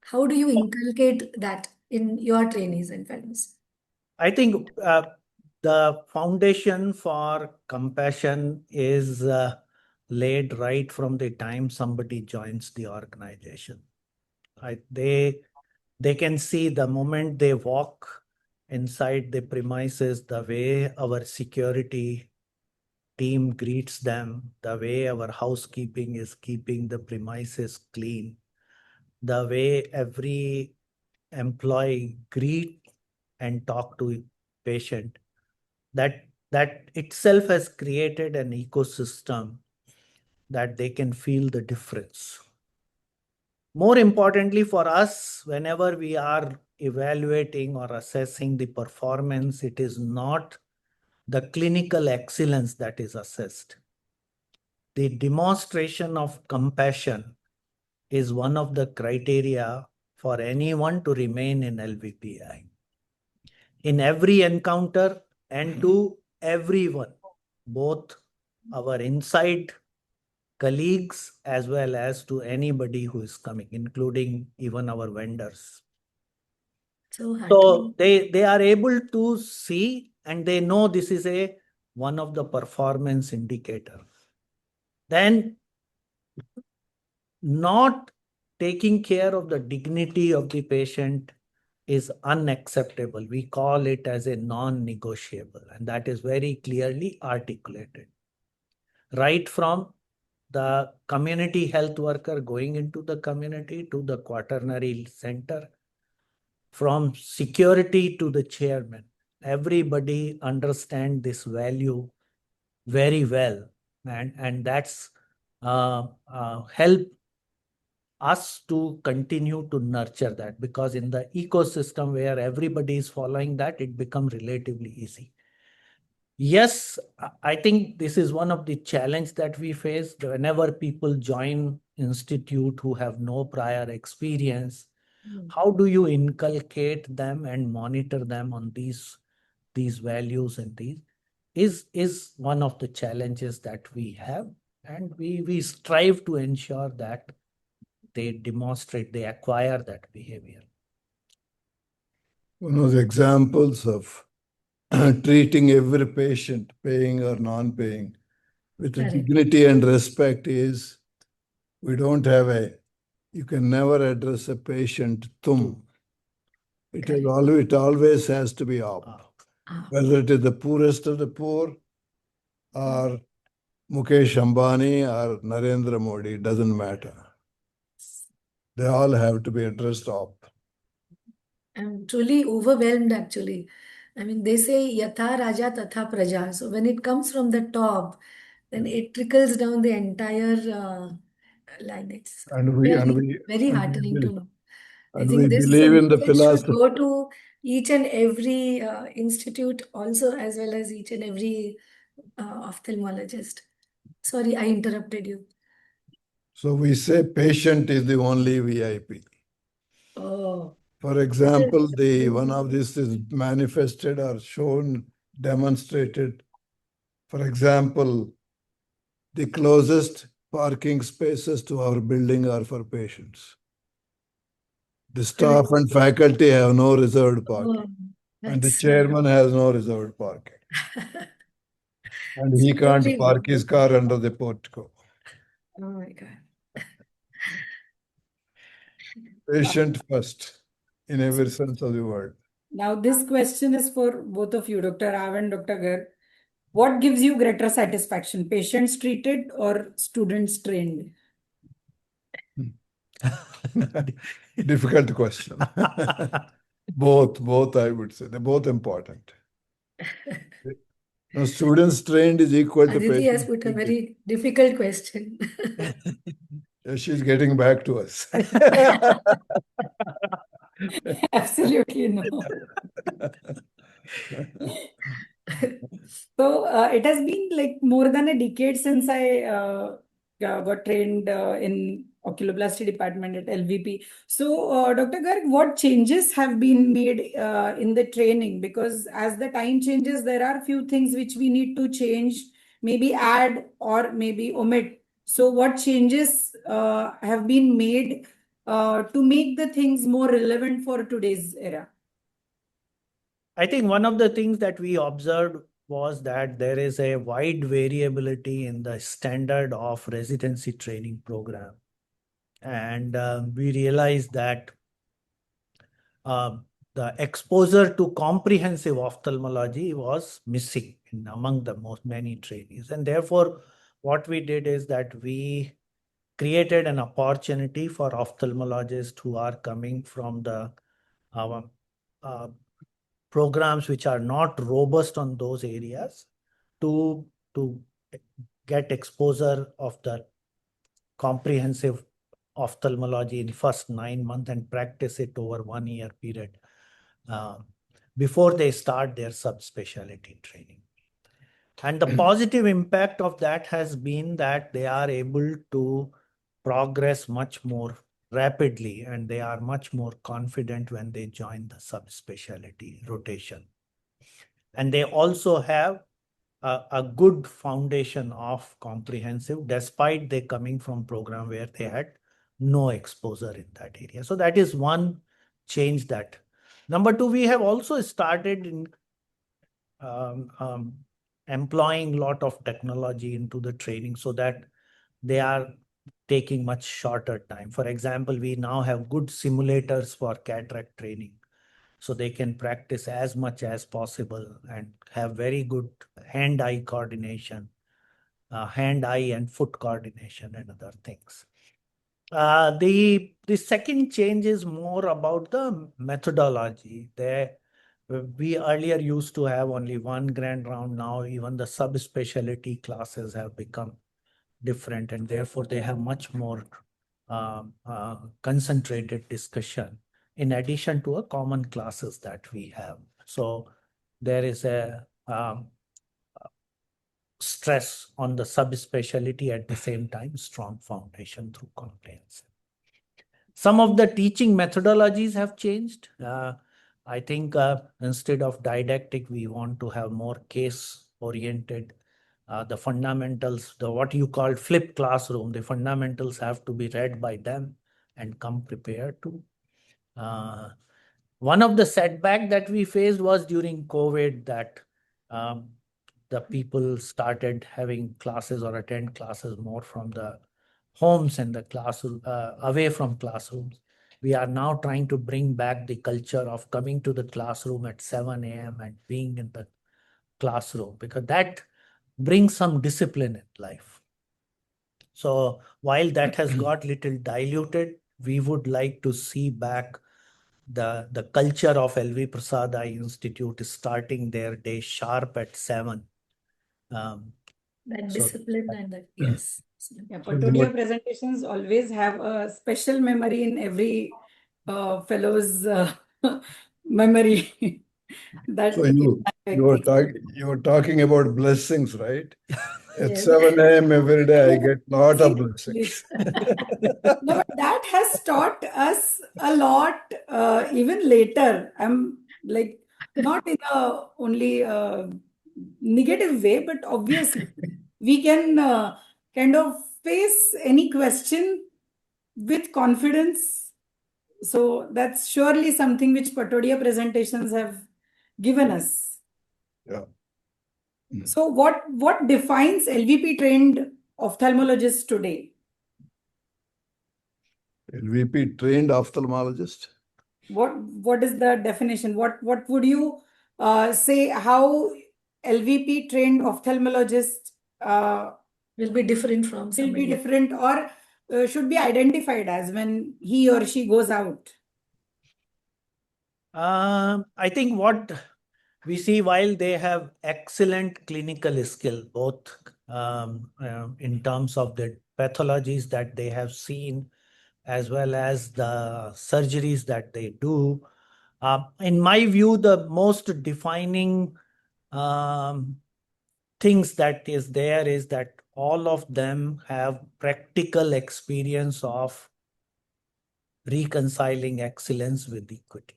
How do you inculcate that in your trainees and fellows? I think the foundation for compassion is laid right from the time somebody joins the organization. They can see the moment they walk inside the premises, the way our security team greets them, the way our housekeeping is keeping the premises clean, the way every employee greet and talk to patient, that itself has created an ecosystem that they can feel the difference. More importantly for us, whenever we are evaluating or assessing the performance, it is not the clinical excellence that is assessed. The demonstration of compassion is one of the criteria for anyone to remain in LVPEI. In every encounter and to everyone, both our inside colleagues as well as to anybody who is coming, including even our vendors. So So heartening. they are able to see and they know this is one of the performance indicator. Then not taking care of the dignity of the patient is unacceptable. We call it as a non-negotiable, and that is very clearly articulated. Right from the community health worker going into the community to the quaternary center, from security to the chairman, everybody understand this value very well, and that's help us to continue to nurture that, because in the ecosystem where everybody is following that, it becomes relatively easy. Yes, I think this is one of the challenge that we face whenever people join institute who have no prior experience. How do you inculcate them and monitor them on these values, and these is one of the challenges that we have, and we strive to ensure that they acquire that behavior. One of the examples of treating every patient, paying or non-paying, with Correct. dignity and respect is we don't have you can never address a patient tum. It always has to be op. Ah, Whether it is the poorest of the poor or Mukesh Ambani or Narendra Modi, it doesn't matter. They all have to be addressed op. I'm truly overwhelmed actually. I mean, they say Yatha Raja Tatha Praja. So when it comes from the top, then it trickles down the entire line. It's And we and really we very and we heartening to believe, know. I and we think this believe in the message should philosophy. go to each and every institute also, as well as each and every ophthalmologist. Sorry, I interrupted you. So we say patient is the only VIP. Oh, For that example, is the one of this is manifested or shown, demonstrated. For example, the closest parking spaces to our building are for patients. The staff and faculty have no reserved parking. Oh, And the that's chairman has no reserved parking. And he so can't really park good. his car under the portico. Oh my God. Patient first, in every sense of the word. Now, this question is for both of you, Dr. Rao and Dr. Garg. What gives you greater satisfaction, patients treated or students trained? Difficult question. Both, I would say. They're both important. Now, students trained is equal to Aditi has patients put a treated. very difficult question. Yeah, she's getting back to us. Absolutely no. So it has been like more than a decade since I got trained in oculoplasty department at LVP. So Dr. Garg, what changes have been made in the training? Because as the time changes, there are few things which we need to change, maybe add or maybe omit. So what changes have been made to make the things more relevant for today's era? I think one of the things that we observed was that there is a wide variability in the standard of residency training program. And we realized that uh, the exposure to comprehensive ophthalmology was missing among the many trainees. And therefore, what we did is that we created an opportunity for ophthalmologists who are coming from the uh, uh, programs which are not robust on those areas to get exposure of the comprehensive ophthalmology in first 9 months and practice it over 1 year period uh, before they start their subspecialty training. And the positive impact of that has been that they are able to progress much more rapidly and they are much more confident when they join the subspecialty rotation. And they also have a good foundation of comprehensive, despite they coming from program where they had no exposure in that area. So that is one change that. Number two, we have also started in employing a lot of technology into the training so that they are taking much shorter time. For example, we now have good simulators for cataract training. So they can practice as much as possible and have very good hand-eye coordination, hand-eye and foot coordination and other things. The second change is more about the methodology. We earlier used to have only one grand round. Now even the subspecialty classes have become different, and therefore they have much more concentrated discussion in addition to a common classes that we have. So there is a stress on the subspecialty at the same time, strong foundation through comprehensive. Some of the teaching methodologies have changed. I think instead of didactic, we want to have more case-oriented. The fundamentals, what you call flip classroom, the fundamentals have to be read by them and come prepared to. One of the setback that we faced was during COVID that the people started having classes or attend classes more from the homes and the classroom, away from classrooms. We are now trying to bring back the culture of coming to the classroom at 7 a.m. and being in the classroom, because that brings some discipline in life. So while that has got little diluted, we would like to see back the culture of LV Prasad Eye Institute starting their day sharp at 7. That So discipline and that, yes. Yeah, Patonia presentations always have a special memory in every fellow's memory. That So you were talking about blessings, right? At Yes. 7 a.m. every day, I get a lot of Seriously. blessings. No, but that has taught us a lot even later. I'm like not in a only negative way, but obviously we can kind of face any question with confidence So that's surely something which Patodia presentations have given us. Yeah. So what defines LVP trained ophthalmologists today? LVP trained ophthalmologist. What is the definition? What would you say how LVP trained ophthalmologists Will be different from will be somebody. different or should be identified as when he or she goes out? I think what we see, while they have excellent clinical skill, both in terms of the pathologies that they have seen, as well as the surgeries that they do. In my view, the most defining things that is there is that all of them have practical experience of reconciling excellence with equity.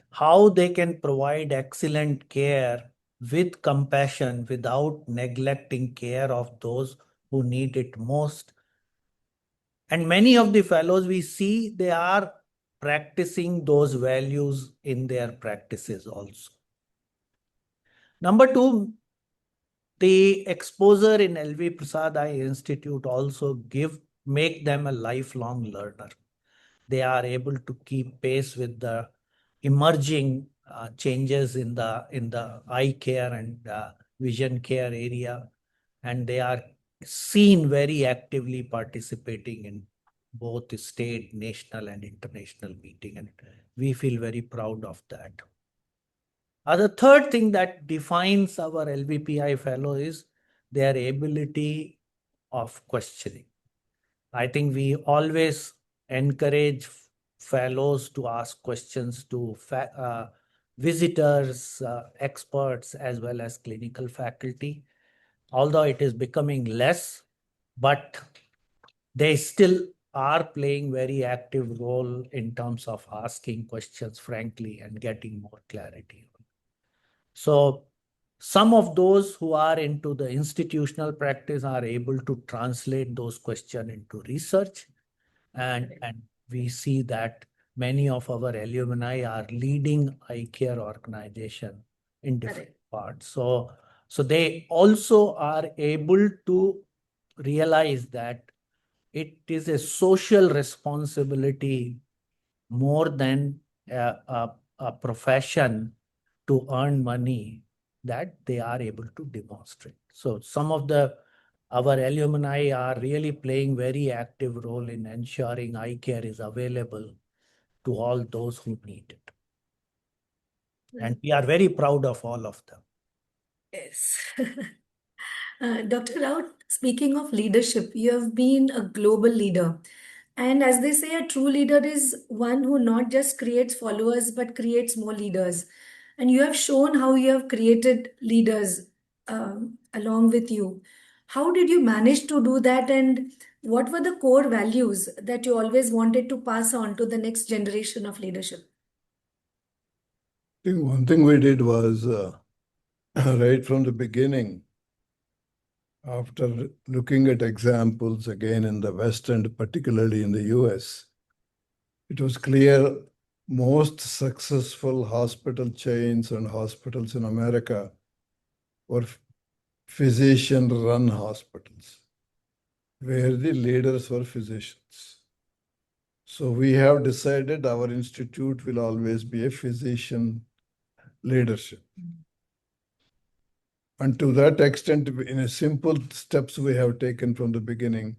How they can provide excellent care with compassion without neglecting care of those who need it most. And many of the fellows we see, they are practicing those values in their practices also. Number two, the exposure in LV Prasad Eye Institute also make them a lifelong learner. They are able to keep pace with the emerging changes in the eye care and vision care area, and they are seen very actively participating in both state, national, and international meeting, and we feel very proud of that. The third thing that defines our LVPI fellow is their ability of questioning. I think we always encourage fellows to ask questions to visitors, experts, as well as clinical faculty. Although it is becoming less, but they still are playing very active role in terms of asking questions frankly and getting more clarity. So some of those who are into the institutional practice are able to translate those questions into research. And we see that many of our alumni are leading eye care organization in different parts. So they also are able to realize that it is a social responsibility more than a profession to earn money that they are able to demonstrate. So some of our alumni are really playing very active role in ensuring eye care is available to all those who need it. And we are very proud of all of them. Yes. Dr. Rao, speaking of leadership, you have been a global leader. And as they say, a true leader is one who not just creates followers, but creates more leaders. And you have shown how you have created leaders along with you. How did you manage to do that? And what were the core values that you always wanted to pass on to the next generation of leadership? I think one thing we did was right from the beginning, after looking at examples again in the West and particularly in the US, it was clear most successful hospital chains and hospitals in America were physician-run hospitals, where the leaders were physicians. So we have decided our institute will always be a physician leadership. And to that extent, in a simple steps we have taken from the beginning,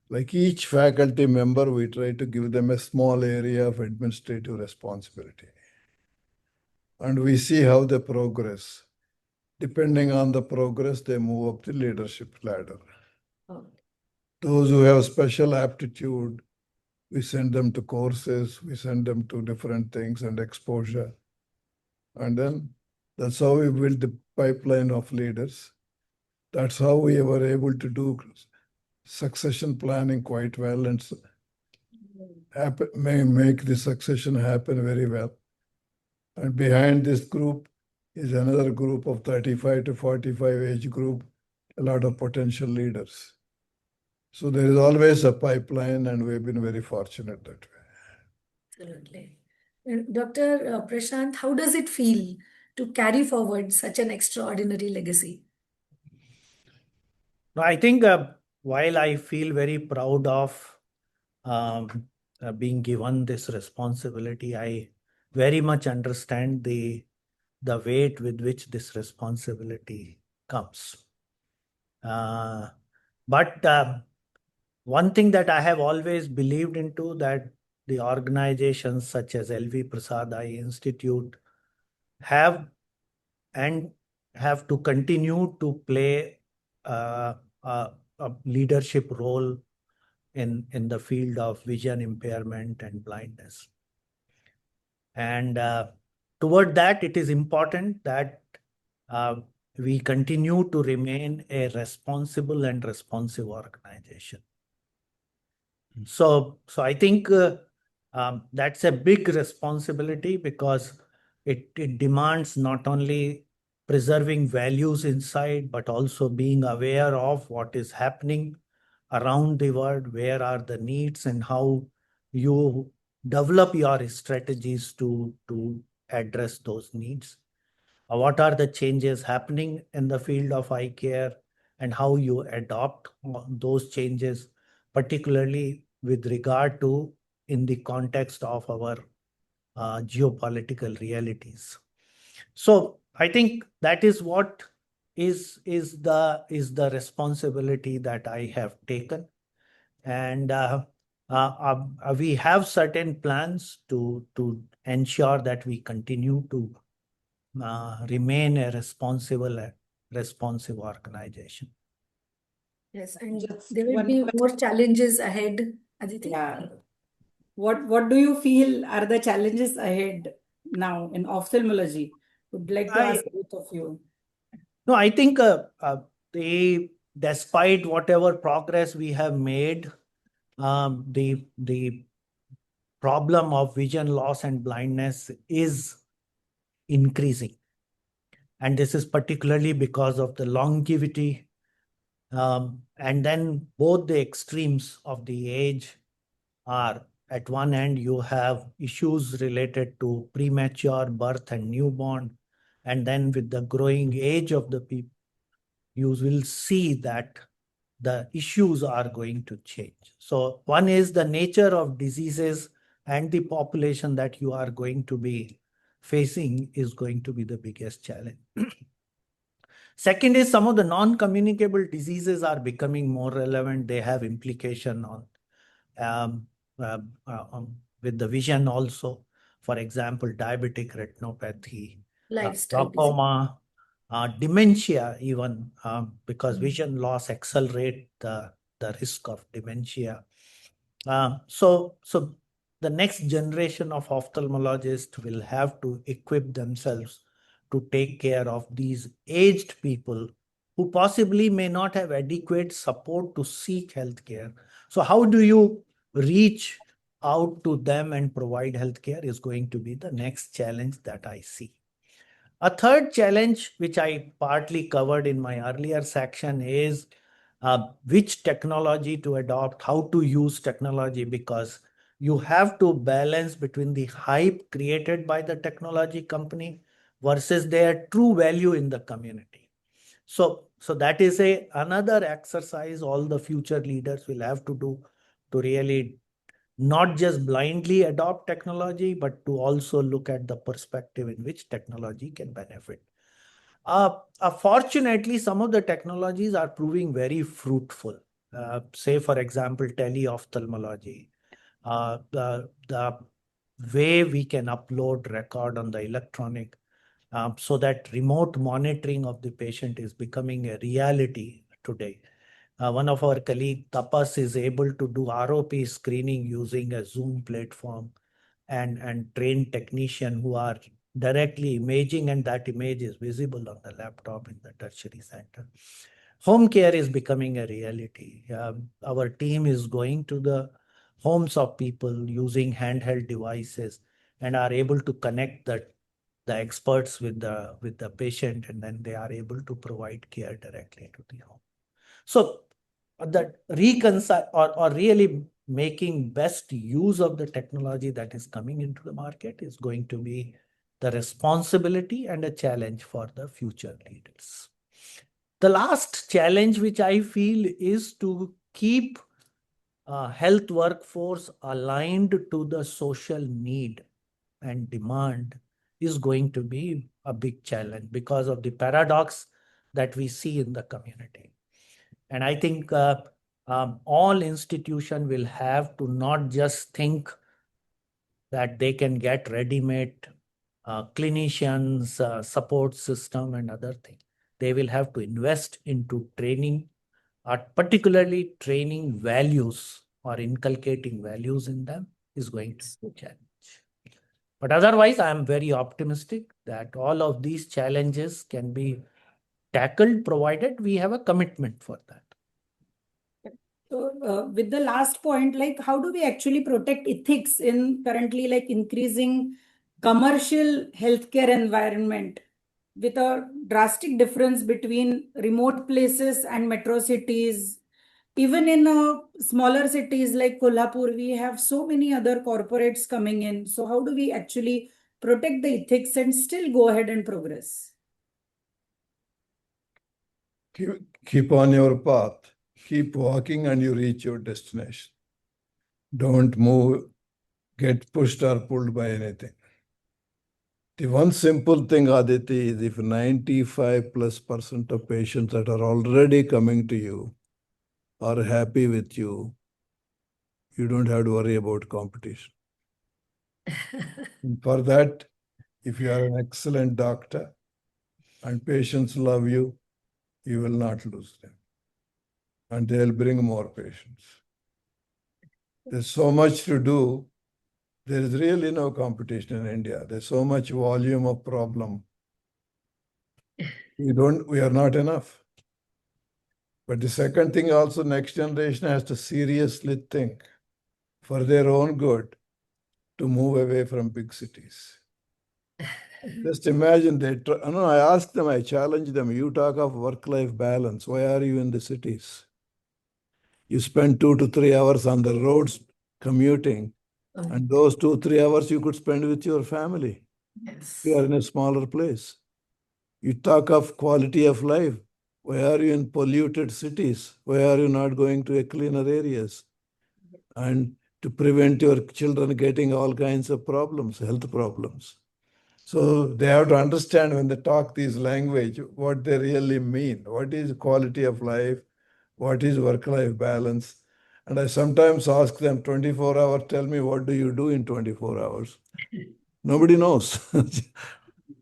like each faculty member, we try to give them a small area of administrative responsibility. And we see how they progress. Depending on the progress, they move up the leadership ladder. Oh. Those who have special aptitude, we send them to courses, we send them to different things and exposure. And then that's how we build the pipeline of leaders. That's how we were able to do succession planning quite well and make the succession happen very well. And behind this group is another group of 35 to 45 age group, a lot of potential leaders. So there is always a pipeline, and we've been very fortunate that way. Absolutely. And Dr. Prashant, how does it feel to carry forward such an extraordinary legacy? No, I think while I feel very proud of um, being given this responsibility, I very much understand the weight with which this responsibility comes. But one thing that I have always believed into, that the organizations such as LV Prasad Eye Institute have and have to continue to play uh, a leadership role in the field of vision impairment and blindness. And toward that, it is important that uh, we continue to remain a responsible and responsive organization. So I think that's a big responsibility, because it demands not only preserving values inside, but also being aware of what is happening around the world, where are the needs, and how you develop your strategies to address those needs. What are the changes happening in the field of eye care, and how you adopt those changes, particularly with regard to in the context of our geopolitical realities. So I think that is what is the responsibility that I have taken. And we have certain plans to ensure that we continue to remain a responsive organization. Yes, and Just there will one be more question. challenges ahead, Aditi. Yeah. What do you feel are the challenges ahead now in ophthalmology? Would like to I ask both of you. No, I think despite whatever progress we have made, the problem of vision loss and blindness is increasing, and this is particularly because of the longevity, and then both the extremes of the age are, at one end you have issues related to premature birth and newborn, and then with the growing age of the people, you will see that the issues are going to change. So one is the nature of diseases, and the population that you are going to be facing is going to be the biggest challenge. Second is some of the non-communicable diseases are becoming more relevant. They have implication on um, with the vision also. For example, diabetic retinopathy, Lifestyle disease. glaucoma, dementia even, because vision loss accelerate the risk of dementia. So the next generation of ophthalmologists will have to equip themselves to take care of these aged people who possibly may not have adequate support to seek healthcare. So how do you reach out to them and provide healthcare is going to be the next challenge that I see. A third challenge, which I partly covered in my earlier section, is which technology to adopt, how to use technology, because you have to balance between the hype created by the technology company versus their true value in the community. So that is another exercise all the future leaders will have to do, to really not just blindly adopt technology, but to also look at the perspective in which technology can benefit. Fortunately, some of the technologies are proving very fruitful. Say, for example, teleophthalmology. The way we can upload record on the electronic, so that remote monitoring of the patient is becoming a reality today. One of our colleague, Tapas, is able to do ROP screening using a Zoom platform, and trained technician who are directly imaging, and that image is visible on the laptop in the tertiary center. Home care is becoming a reality. Our team is going to the homes of people using handheld devices, and are able to connect the experts with the patient, and then they are able to provide care directly to the home. So that reconcile or really making best use of the technology that is coming into the market is going to be the responsibility and a challenge for the future leaders. The last challenge which I feel is to keep health workforce aligned to the social need and demand is going to be a big challenge because of the paradox that we see in the community. And I think all institutions will have to not just think that they can get ready-made clinicians, support system and other things. They will have to invest into training, particularly training values or inculcating values in them is going to be a challenge. But otherwise, I am very optimistic that all of these challenges can be tackled provided we have a commitment for that. So, with the last point, like how do we actually protect ethics in currently like increasing commercial healthcare environment with a drastic difference between remote places and metro cities? Even in smaller cities like Kolhapur, we have so many other corporates coming in. So, how do we actually protect the ethics and still go ahead and progress? Keep on your path. Keep walking and you reach your destination. Don't move, get pushed or pulled by anything. The one simple thing, Aditi, is if 95+% of patients that are already coming to you are happy with you, you don't have to worry about competition. And for that, if you are an excellent doctor and patients love you, you will not lose them. And they'll bring more patients. There's so much to do. There is really no competition in India. There's so much volume of problem. We are not enough. But the second thing also, next generation has to seriously think for their own good to move away from big cities. Just imagine I asked them, I challenged them, you talk of work-life balance. Why are you in the cities? You spend 2 to 3 hours on the roads commuting, and those 2-3 hours you could spend with your family. Yes. You are in a smaller place. You talk of quality of life. Why are you in polluted cities? Why are you not going to a cleaner areas? And to prevent your children getting all kinds of problems, health problems. So they have to understand when they talk this language, what they really mean. What is quality of life? What is work-life balance? And I sometimes ask them 24 hours, tell me what do you do in 24 hours? Nobody knows.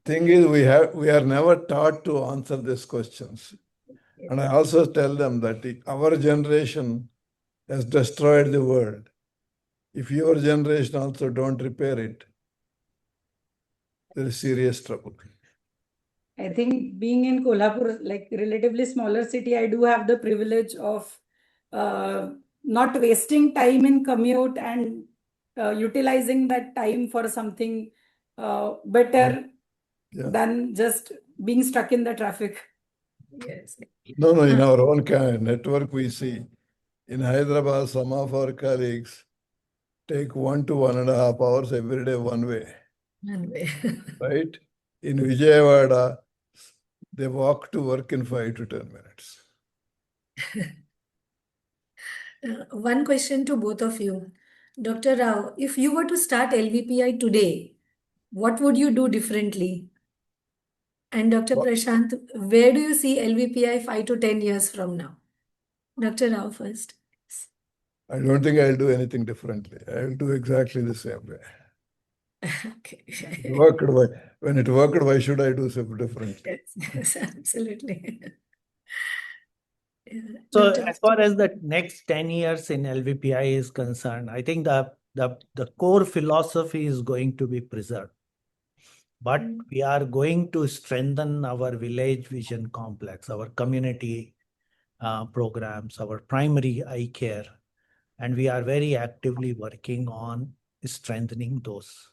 Thing is, we are never taught to answer these questions. And I also tell them that our generation has destroyed the world. If your generation also don't repair it, there is serious trouble. I think being in Kolhapur, like relatively smaller city, I do have the privilege of not wasting time in commute and utilizing that time for something better than just being stuck in the traffic. Yes. No, in our own network we see. In Hyderabad, some of our colleagues take 1 to 1.5 hours every day one way. One way. Right? In Vijayawada, they walk to work in 5 to 10 minutes. One question to both of you. Dr. Rao, if you were to start LVPI today, what would you do differently? And Dr. Prashant, where do you see LVPI 5 to 10 years from now? Dr. Rao first. I don't think I'll do anything differently. I'll do exactly the same way. Okay. When it worked, why should I do something differently? Yes, absolutely. So Dr. as far as the next 10 years in LVPI is concerned, I think the core philosophy is going to be preserved. But we are going to strengthen our village vision complex, our community programs, our primary eye care, and we are very actively working on strengthening those.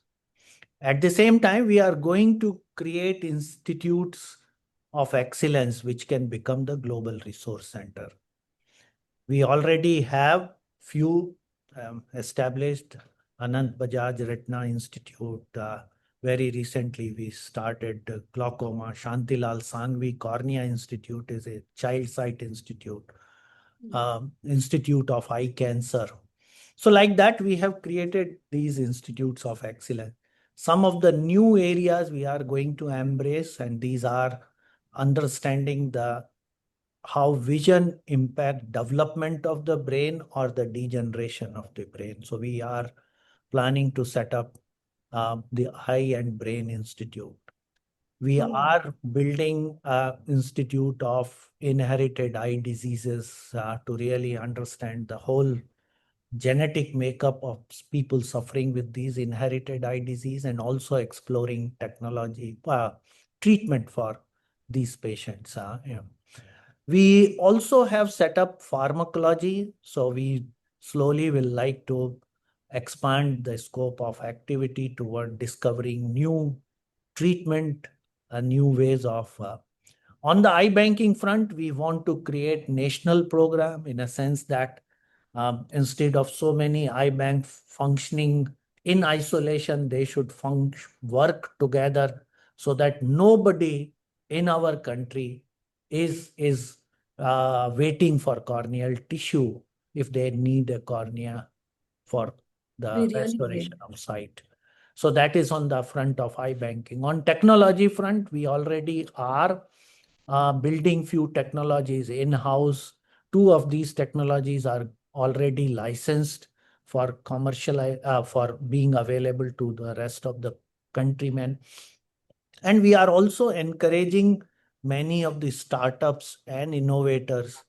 At the same time, we are going to create institutes of excellence which can become the global resource center. We already have few established. Anant Bajaj Retina Institute. Very recently, we started glaucoma. Shantilal Sangvi Cornea Institute is a child sight institute. Institute of Eye Cancer. So like that, we have created these institutes of excellence. Some of the new areas we are going to embrace, and these are understanding the how vision impact development of the brain or the degeneration of the brain. So we are planning to set up the Eye and Brain Institute. We are building an institute of inherited eye diseases to really understand the whole genetic makeup of people suffering with these inherited eye disease, and also exploring technology treatment for these patients. We also have set up pharmacology, so we slowly will like to expand the scope of activity toward discovering new treatment, new ways of. On the iBanking front, we want to create national program in a sense that instead of so many iBank functioning in isolation, they should work together so that nobody in our country is waiting for corneal tissue if they need a cornea for the We really restoration did. of sight. So that is on the front of iBanking. On technology front, we already are building few technologies in-house. Two of these technologies are already licensed for commercial, for being available to the rest of the countrymen. And we are also encouraging many of the startups and innovators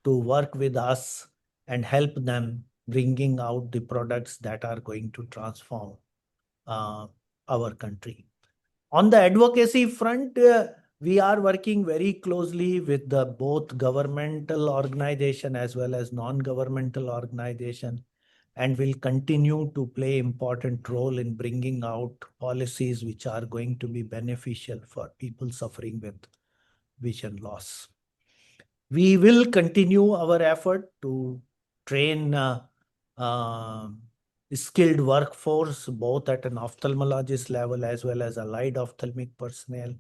to work with us and help them bringing out the products that are going to transform our country. On the advocacy front, we are working very closely with the both governmental organization as well as non-governmental organization, and will continue to play important role in bringing out policies which are going to be beneficial for people suffering with vision loss. We will continue our effort to train skilled workforce, both at an ophthalmologist level as well as allied ophthalmic personnel.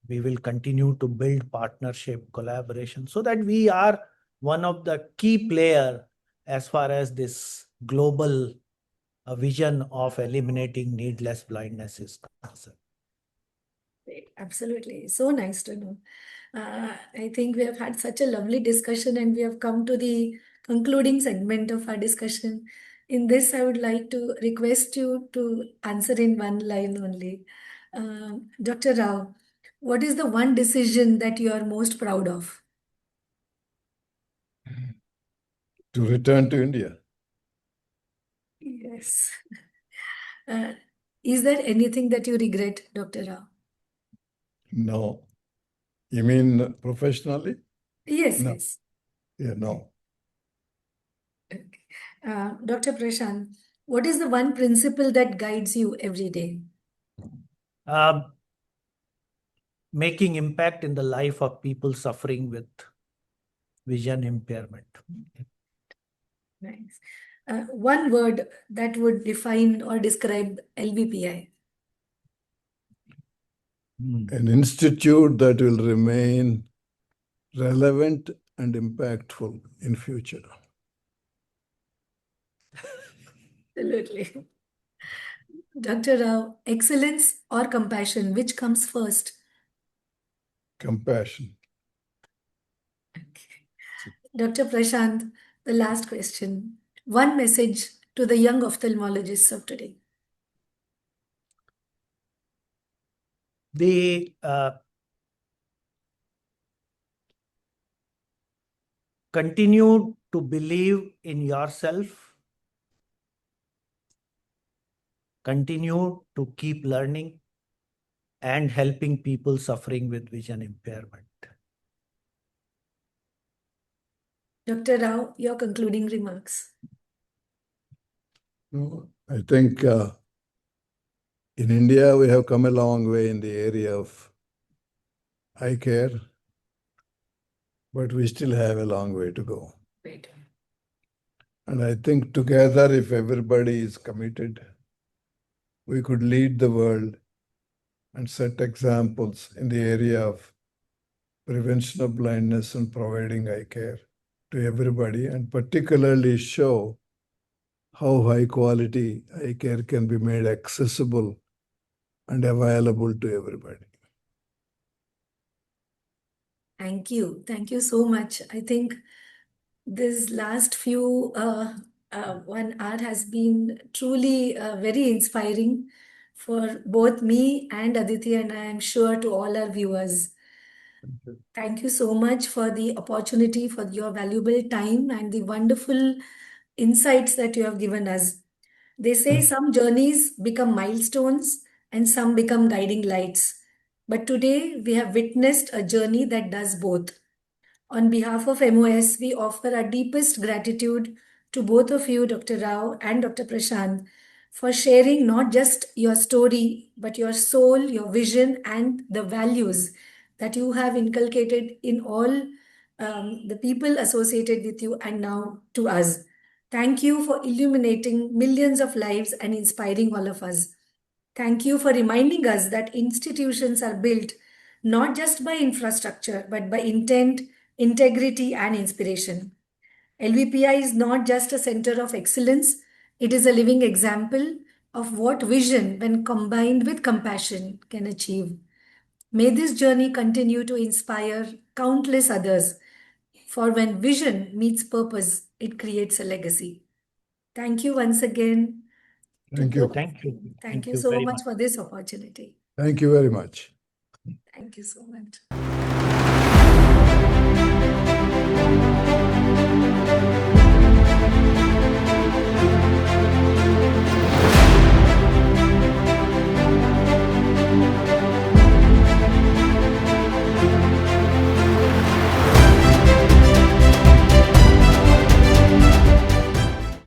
We will continue to build partnership, collaboration, so that we are one of the key player as far as this global vision of eliminating needless blindness is concerned. Great. Absolutely. So nice to know. I think we have had such a lovely discussion and we have come to the concluding segment of our discussion. In this, I would like to request you to answer in one line only. Dr. Rao, what is the one decision that you are most proud of? To return to India. Yes. Uh, is there anything that you regret, Dr. Rao? No. You mean professionally? Yes, No. yes. Yeah, no. Okay. Dr. Prashant, what is the one principle that guides you every day? Making impact in the life of people suffering with vision impairment. Nice. One word that would define or describe LVPEI. An institute that will remain relevant and impactful in future. Absolutely. Dr. Rao, excellence or compassion, which comes first? Compassion. Okay. Dr. Prashant, the last question. One message to the young ophthalmologists of today. They continue to believe in yourself, continue to keep learning and helping people suffering with vision impairment. Dr. Rao, your concluding remarks. No, I think in India, we have come a long way in the area of eye care. but we still have a long way to go. Great. And I think together, if everybody is committed, we could lead the world and set examples in the area of prevention of blindness and providing eye care to everybody, and particularly show how high quality eye care can be made accessible and available to everybody. Thank you. Thank you so much. I think this last few 1 hour has been truly very inspiring for both me and Aditi, and I am sure to all our viewers. Thank you so much for the opportunity, for your valuable time, and the wonderful insights that you have given us. They say some journeys become milestones and some become guiding lights. But today we have witnessed a journey that does both. On behalf of MOS, we offer our deepest gratitude to both of you, Dr. Rao and Dr. Prashant, for sharing not just your story, but your soul, your vision, and the values that you have inculcated in all the people associated with you and now to us. Thank you for illuminating millions of lives and inspiring all of us. Thank you for reminding us that institutions are built not just by infrastructure, but by intent, integrity, and inspiration. LVPI is not just a center of excellence, it is a living example of what vision, when combined with compassion, can achieve. May this journey continue to inspire countless others, for when vision meets purpose, it creates a legacy. Thank you once again. Thank you. Thank you. Thank you you so very much much. for this opportunity. Thank you very much. Thank you so much.